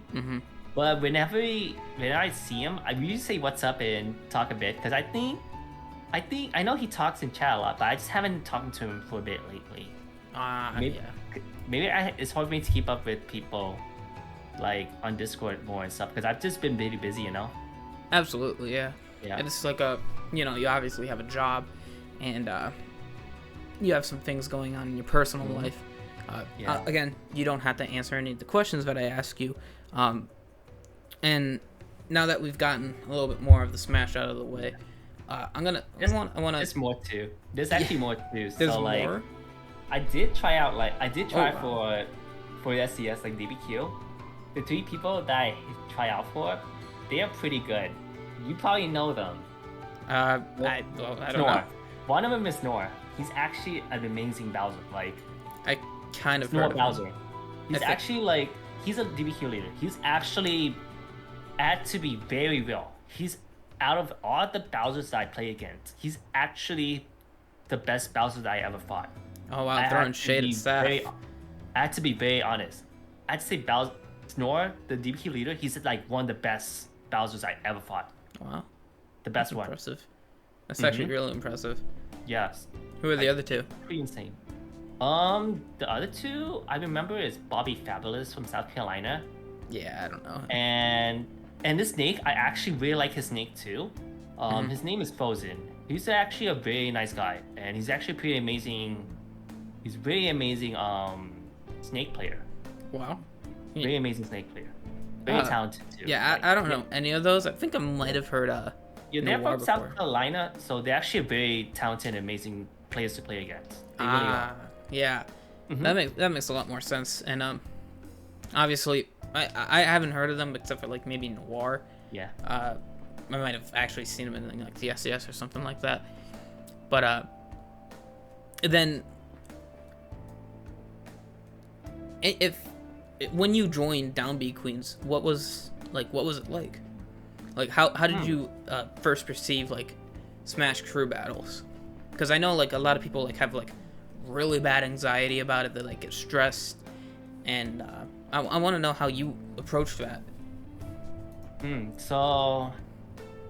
But whenever I see him, I usually say what's up and talk a bit because I know he talks in chat a lot, but I just haven't talked to him for a bit lately. Maybe, Yeah. maybe it's hard for me to keep up with people like on Discord more and stuff because I've just been really busy, you know. Absolutely, yeah. Yeah. And it's like you obviously have a job, and you have some things going on in your personal life. Yeah. Again, you don't have to answer any of the questions that I ask you. And now that we've gotten a little bit more of the Smash out of the way, I want to. There's more too. There's actually more too. There's So like, more. I did try wow. for SCS like DBQ. The 3 people that I try out for, they are pretty good. You probably know them. I don't Snore. know. One of them is Snore. He's actually an amazing Bowser. Like I kind of Snore heard of him. Bowser. He's think- actually like he's a DBQ leader. He's actually had to be very real. He's out of all the Bowsers that I play against, he's actually the best Bowser that I ever fought. Oh wow, I throwing had to shade be at staff. I had to be very honest. I'd say Snore, the DBQ leader, he's like one of the best Bowsers I ever fought. Wow, The best that's one. impressive. That's actually really impressive. Yes. Who are the other 2? Pretty insane. The other 2 I remember is Bobby Fabulous from South Carolina. Yeah, I don't know. And this snake, I actually really like his snake too. His name is Frozen. He's actually a very nice guy, and he's actually pretty amazing. He's very amazing snake player. Wow. Very amazing snake player. Very talented too. Yeah, Like, I don't know any of those. I think I might have heard Yeah, they're Noir from South before. Carolina, so they're actually very talented and amazing players to play against. They really are. Yeah. That makes a lot more sense. And obviously I haven't heard of them except for like maybe Noir. Yeah. I might have actually seen him in like the SCS or something like that. But then if when you joined Downbeat Queens, what was it like? Like how did you first perceive like Smash crew battles? Because I know like a lot of people like have like really bad anxiety about it. They like get stressed, and I want to know how you approached that. So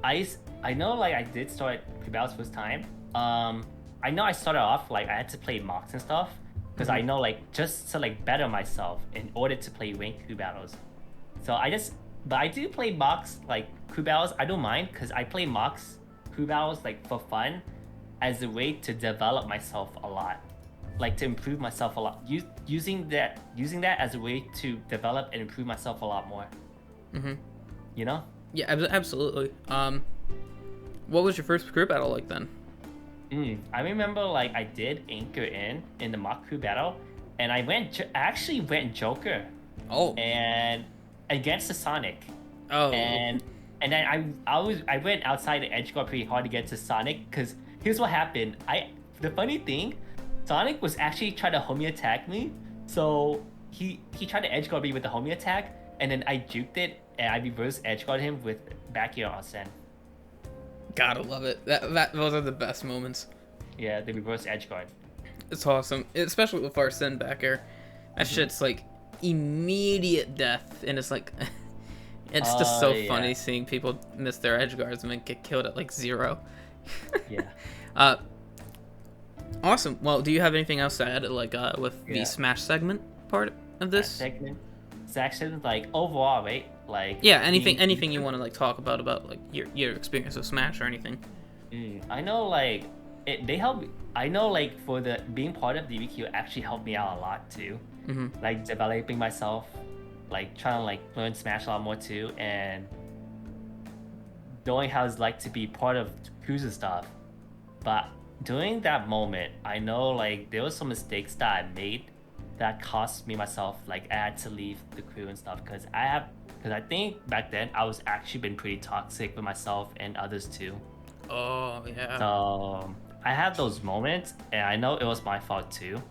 I know like I did start crew battles first time. I know I started off like I had to play mocks and stuff because I know like just to like better myself in order to play ranked crew battles. So but I do play mocks like crew battles. I don't mind because I play mocks crew battles like for fun as a way to develop myself a lot, like to improve myself a lot. Using that as a way to develop and improve myself a lot more. You know? Yeah, absolutely. What was your first crew battle like then? I remember like I did anchor in the mock crew battle, and I actually went Joker. Oh. And against the Sonic. Oh. And then I went outside the edge guard pretty hard to get to Sonic because here's what happened. The funny thing, Sonic was actually trying to homie attack me, so he tried to edge guard me with the homie attack, and then I juked it and I reverse edge guard him with back air on Sen. Gotta love it. Those are the best moments. Yeah, the reverse edge guard. It's awesome, especially with Arsene back air. That shit's like immediate death, and it's like, it's just so funny seeing people miss their edge guards and then get killed at like 0. Yeah. Awesome. Well, do you have anything else to add, like with the Smash segment part of this? Section, like overall, right? Like anything you want to like talk about like your experience with Smash or anything. I know like they help. I know like for the being part of DBQ actually helped me out a lot too. Like developing myself, like trying to like learn Smash a lot more too, and knowing how it's like to be part of crews and stuff. But during that moment, I know like there was some mistakes that I made that cost me myself. Like I had to leave the crew and stuff because I think back then I was actually been pretty toxic with myself and others too. Oh yeah. So I had those moments, and I know it was my fault too.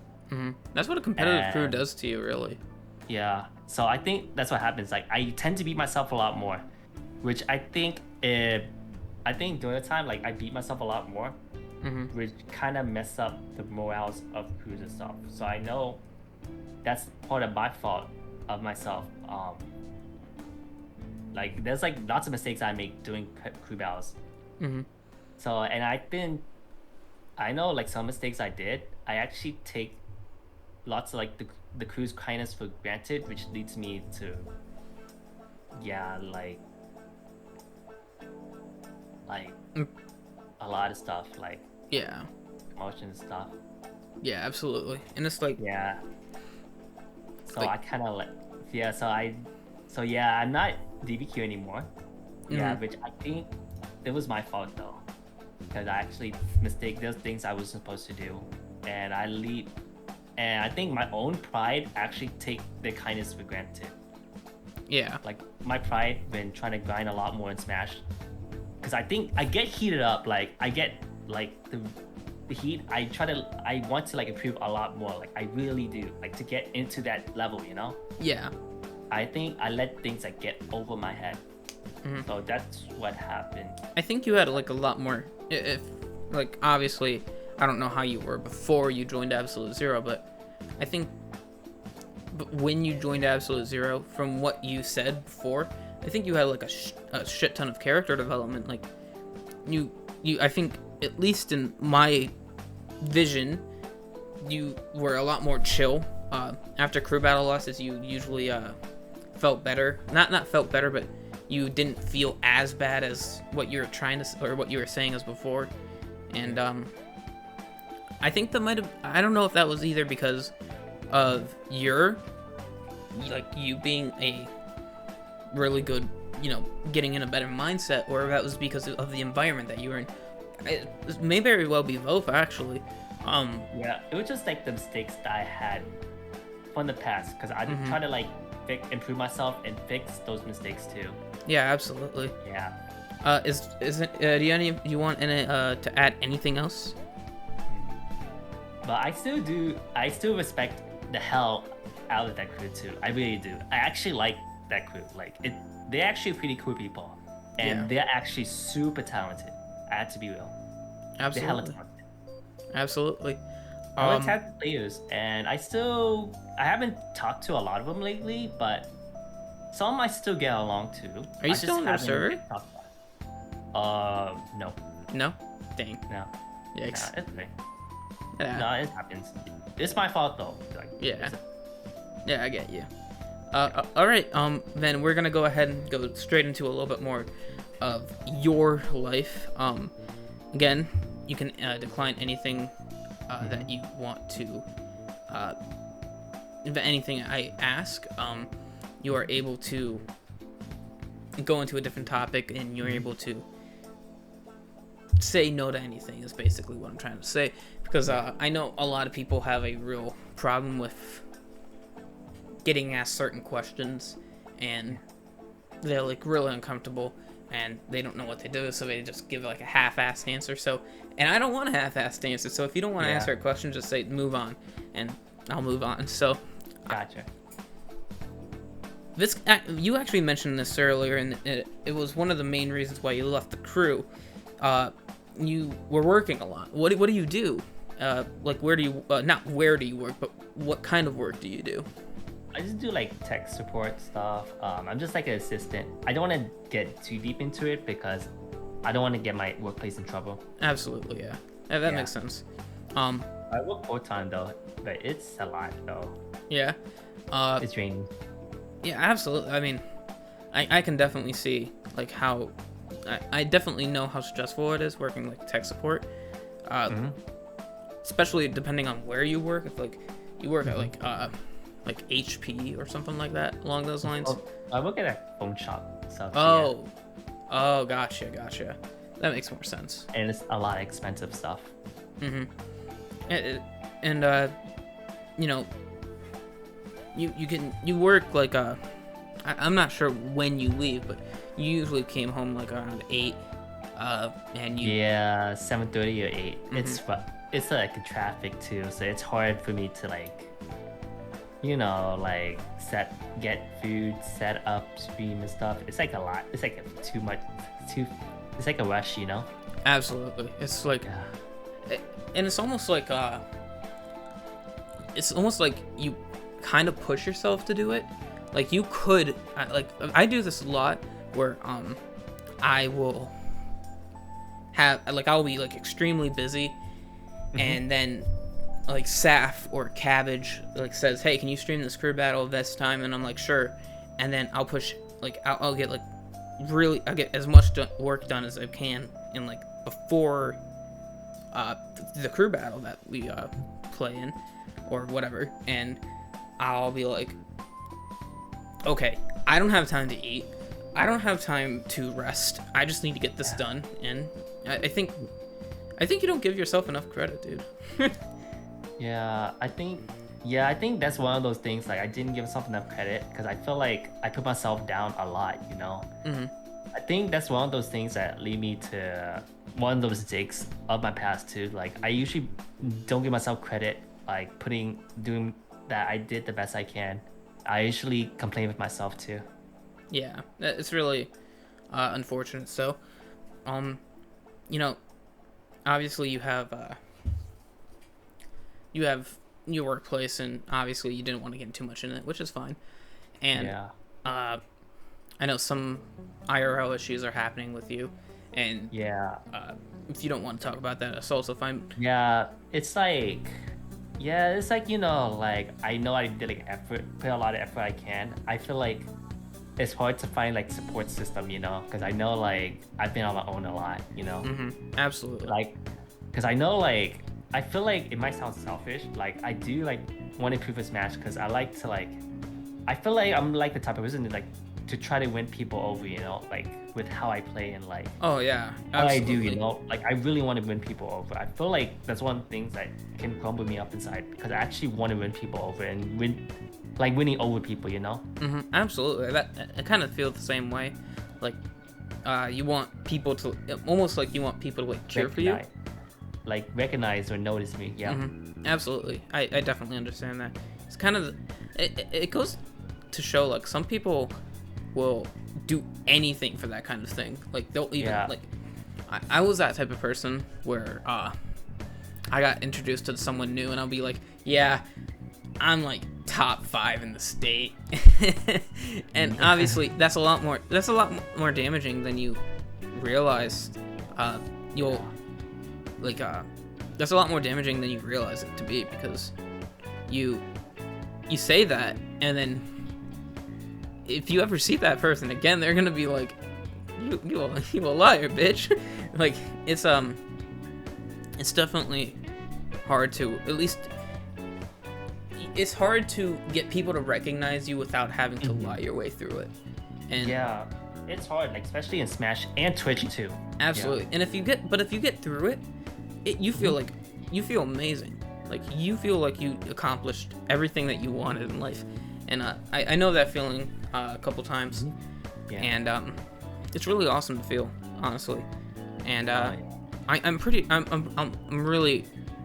That's what a competitive crew does to you, really. Yeah. So I think that's what happens. Like I tend to beat myself a lot more, which I think during the time like I beat myself a lot more, which kind of messed up the morals of crews and stuff. So I know that's part of my fault of myself. Like there's like lots of mistakes I make doing crew battles. So and I know like some mistakes I did. I actually take lots of like the crew's kindness for granted, which leads me to like a lot of stuff like promotion stuff. Yeah, absolutely. And it's like so I kind of I'm not DBQ anymore. Which I think it was my fault though, because I actually there's things I was supposed to do, and I think my own pride actually take the kindness for granted. Yeah. Like my pride when trying to grind a lot more in Smash, because I think I get heated up. Like I get like the heat. I want to like improve a lot more. Like I really do. Like to get into that level, you know? Yeah. I think I let things like get over my head. So that's what happened. I think you had like a lot more. If like obviously, I don't know how you were before you joined Absolute Zero, but I think when you joined Absolute Zero, from what you said before, I think you had like a shit ton of character development. Like you I think at least in my vision, you were a lot more chill. After crew battle losses, you usually felt better. Not felt better, but you didn't feel as bad as what you were trying to, or what you were saying as before. And I think that might have, I don't know if that was either because of you being a really good, getting in a better mindset, or that was because of the environment that you were in. It may very well be both, actually. Yeah, it was just like the mistakes that I had from the past, because I try to like improve myself and fix those mistakes too. Yeah, absolutely. Yeah. Do you want to add anything else? But I still respect the hell out of that crew too. I really do. I actually like that crew. Like they're actually pretty cool people, and Yeah. they're actually super talented. I have to be real. They're hella Absolutely. talented. Absolutely. Hella talented players, and I haven't talked to a lot of them lately, but some I still get along to. Are you I still just on their haven't server? talked no, No. Dang. no, Yikes. it's okay. Yeah. No, it happens. It's my fault though. Like, Yeah. Yeah, I get you. All right. Then we're gonna go ahead and go straight into a little bit more of your life. Again, you can decline anything that you want to. If anything I ask, you are able to go into a different topic, and you're able to say no to anything. Is basically what I'm trying to say. Because I know a lot of people have a real problem with getting asked certain questions, and they're like really uncomfortable, and they don't know what to do, so they just give like a half-assed answer. So, and I don't want a half-assed answer. So if you don't want to answer a question, just say move on, and I'll move on. So, gotcha. this you actually mentioned this earlier, and it was one of the main reasons why you left the crew. You were working a lot. What do you do? Like where do you not where do you work, but what kind of work do you do? I just do like tech support stuff. I'm just like an assistant. I don't want to get too deep into it because I don't want to get my workplace in trouble. Absolutely, yeah. That makes sense. I work full time though, but it's a lot though. Yeah. It's draining. Yeah, absolutely. I mean, I can definitely see like how I definitely know how stressful it is working like tech support. Especially depending on where you work. If like you work at like HP or something like that along those lines. Oh, I work at a phone shop. So Oh, gotcha. That makes more sense. and it's a lot of expensive stuff. And you know, you work like I'm not sure when you leave, but you usually came home like around 8, and you 7:30 or 8. It's like a traffic too, so it's hard for me to like, like get food, set up, stream and stuff. It's like a lot. It's like too much. It's like a rush, Absolutely. It's like, and it's almost like you kind of push yourself to do it. Like you could, like I do this a lot where I will have like I'll be like extremely busy, and then like Saf or Cabbage like says, hey, can you stream this career battle this time? And I'm like, sure. And then I'll push like I'll get like I'll get as much work done as I can in like before the crew battle that we play in or whatever, and I'll be like, okay, I don't have time to eat, I don't have time to rest, I just need to get this done. And I think you don't give yourself enough credit, dude. I think that's one of those things. Like I didn't give myself enough credit because I feel like I put myself down a lot. I think that's one of those things that lead me to one of those mistakes of my past too. Like I usually don't give myself credit, like doing that I did the best I can. I usually complain with myself too. Yeah, it's really unfortunate. So, obviously you have your workplace, and obviously you didn't want to get too much in it, which is fine. And I know some IRL issues are happening with you, and if you don't want to talk about that, it's also fine. It's like like I know I did like put a lot of effort I can. I feel like it's hard to find like support system, because I know like I've been on my own a lot, Absolutely. Like, because I know like I feel like it might sound selfish, like I do like want to improve this match because I like to like, I feel like I'm like the type of person to try to win people over, like with how I play and like what I do, like I really want to win people over. I feel like that's one of the things that can crumble me up inside because I actually want to win people over and winning over people, Absolutely. I kind of feel the same way. Like you want people to almost like you want people to like cheer for you. Recognize or notice me. Yeah. Absolutely, I definitely understand that. It's kind of it goes to show like some people will do anything for that kind of thing. Like they'll even like I was that type of person where I got introduced to someone new and I'll be like, yeah, I'm like top 5 in the state. And obviously that's a lot more damaging than you realize. That's a lot more damaging than you realize it to be, because you say that, and then if you ever see that person again, they're gonna be like, you a liar, bitch. Like it's definitely hard to, at least it's hard to get people to recognize you without having to lie your way through it. And yeah, it's hard, like especially in Smash and Twitch too. Absolutely. And if you get through it, you feel like you feel amazing. Like you feel like you accomplished everything that you wanted in life. And I know that feeling a couple times. And it's really awesome to feel, honestly. And I'm really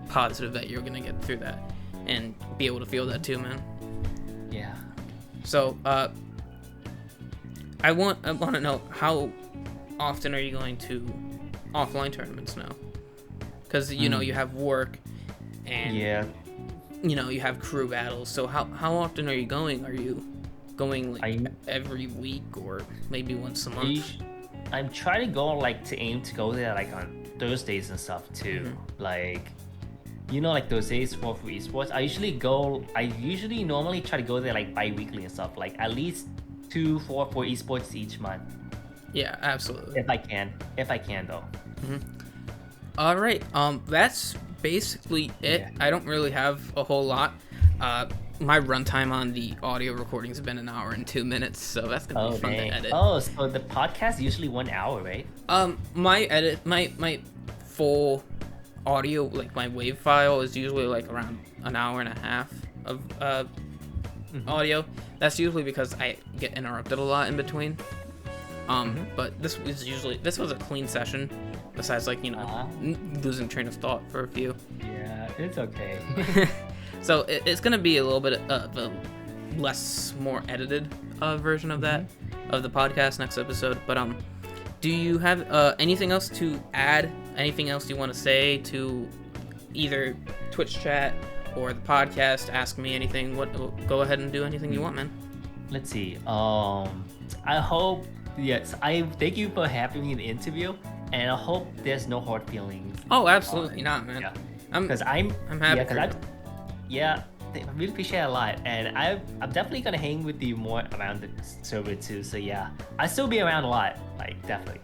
positive that you're gonna get through that and be able to feel that too, man. Yeah. So I want to know, how often are you going to offline tournaments now? Because you know you have work, and you know you have crew battles. So how often are you going? Are you going like every week or maybe once a month? I'm trying to go to aim to go there like on Thursdays and stuff too. Like, you know, like those days for esports. I usually normally try to go there like bi-weekly and stuff. Like at least 2 for esports each month. Yeah, absolutely. If I can though. All right. That's basically it. Yeah. I don't really have a whole lot. My runtime on the audio recordings has been 1 hour and 2 minutes, so that's gonna be fun to edit. Oh, so the podcast is usually 1 hour, right? My full audio, like my WAV file, is usually like around 1.5 hours of audio. That's usually because I get interrupted a lot in between. But this was a clean session, besides like, you know, losing train of thought for a few. Yeah, it's okay. So it's gonna be a little bit of a more edited version of that, of the podcast next episode. But do you have anything else to add? Anything else you want to say to either Twitch chat or the podcast? Ask me anything. Go ahead and do anything you want, man. Let's see. I thank you for having me in the interview, and I hope there's no hard feelings. Oh, absolutely not, man. Because I'm happy. I really appreciate it a lot, and I'm definitely gonna hang with you more around the server too. So yeah, I'll still be around a lot, like definitely.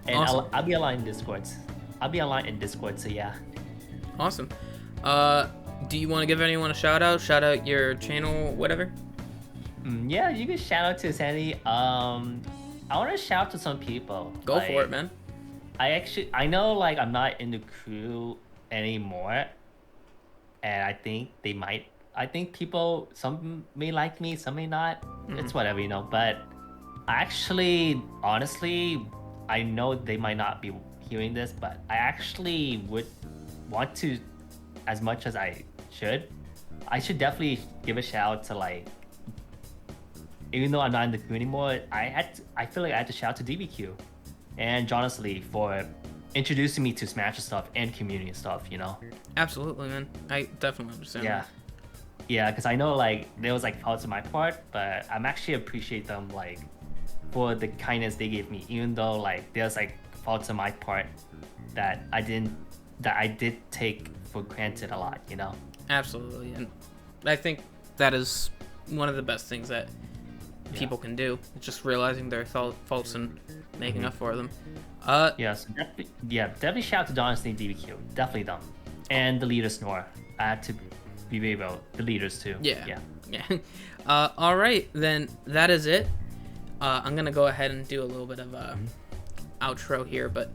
And awesome. I'll be online in Discord. So yeah. Awesome. Do you want to give anyone a shout out? Shout out your channel, whatever. Yeah, you can shout out to Sandy. I want to shout out to some people. Go for it, man. I know like I'm not in the crew anymore, and I think people, some may like me, some may not. It's whatever, you know. But honestly, I know they might not be hearing this, but I actually would want to, as much as I should definitely give a shout out to, like, even though I'm not in the crew anymore, I feel like I had to shout out to DBQ and Jonas Lee for introducing me to Smash stuff and community stuff, you know? Absolutely, man. I definitely understand. Yeah, because I know like there was like faults on my part, but I'm actually appreciate them like for the kindness they gave me, even though like there's like faults on my part that I did take for granted a lot, you know? Absolutely, and I think that is one of the best things that people can do. It's just realizing their faults and making up for them. Definitely shout out to Donaldson and DBQ. Definitely them. And the leaders, Nora. I had to be very about the leaders too. Yeah. All right, then that is it. I'm gonna go ahead and do a little bit of a outro here, but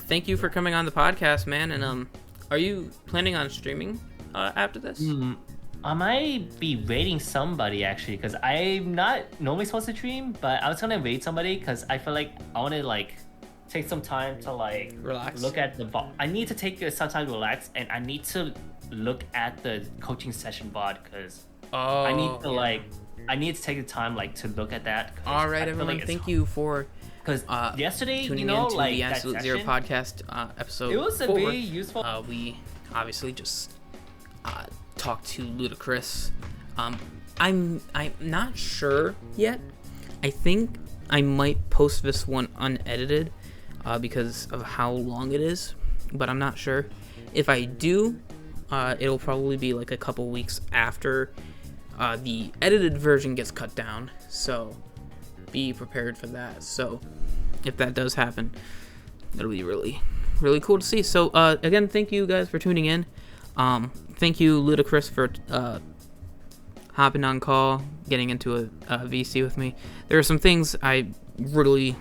thank you for coming on the podcast, man. And are you planning on streaming after this? I might be raiding somebody actually, because I'm not normally supposed to stream, but I was gonna raid somebody because I feel like I want to like take some time to like Relax. look at the I need to take some time to relax, and I need to look at the coaching session VOD because Oh, I need to yeah. like I need to take the time like to look at that. All right, everyone. Thank you for Because yesterday, tuning you know, in to like the that Absolute Zero session, podcast episode. it was a 4. very useful. We obviously just talked to Ludacris. I'm not sure yet. I think I might post this one unedited because of how long it is, but I'm not sure. If I do, it'll probably be like a couple weeks after the edited version gets cut down. So be prepared for that. So if that does happen, it'll be really, really cool to see. So again, thank you guys for tuning in. Thank you, Ludacris, for hopping on call, getting into a VC with me. There are some things I really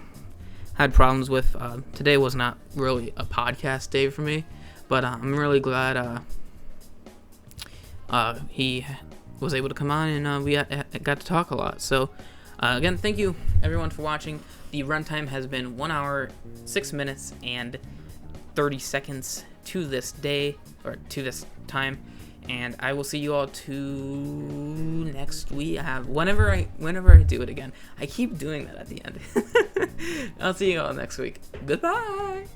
had problems with. Today was not really a podcast day for me, but I'm really glad he was able to come on and we got to talk a lot. So again, thank you everyone for watching. The runtime has been 1 hour, 6 minutes, and 30 seconds to this day, or to this time, and I will see you all to next week. Whenever I do it again. I keep doing that at the end. I'll see you all next week. Goodbye.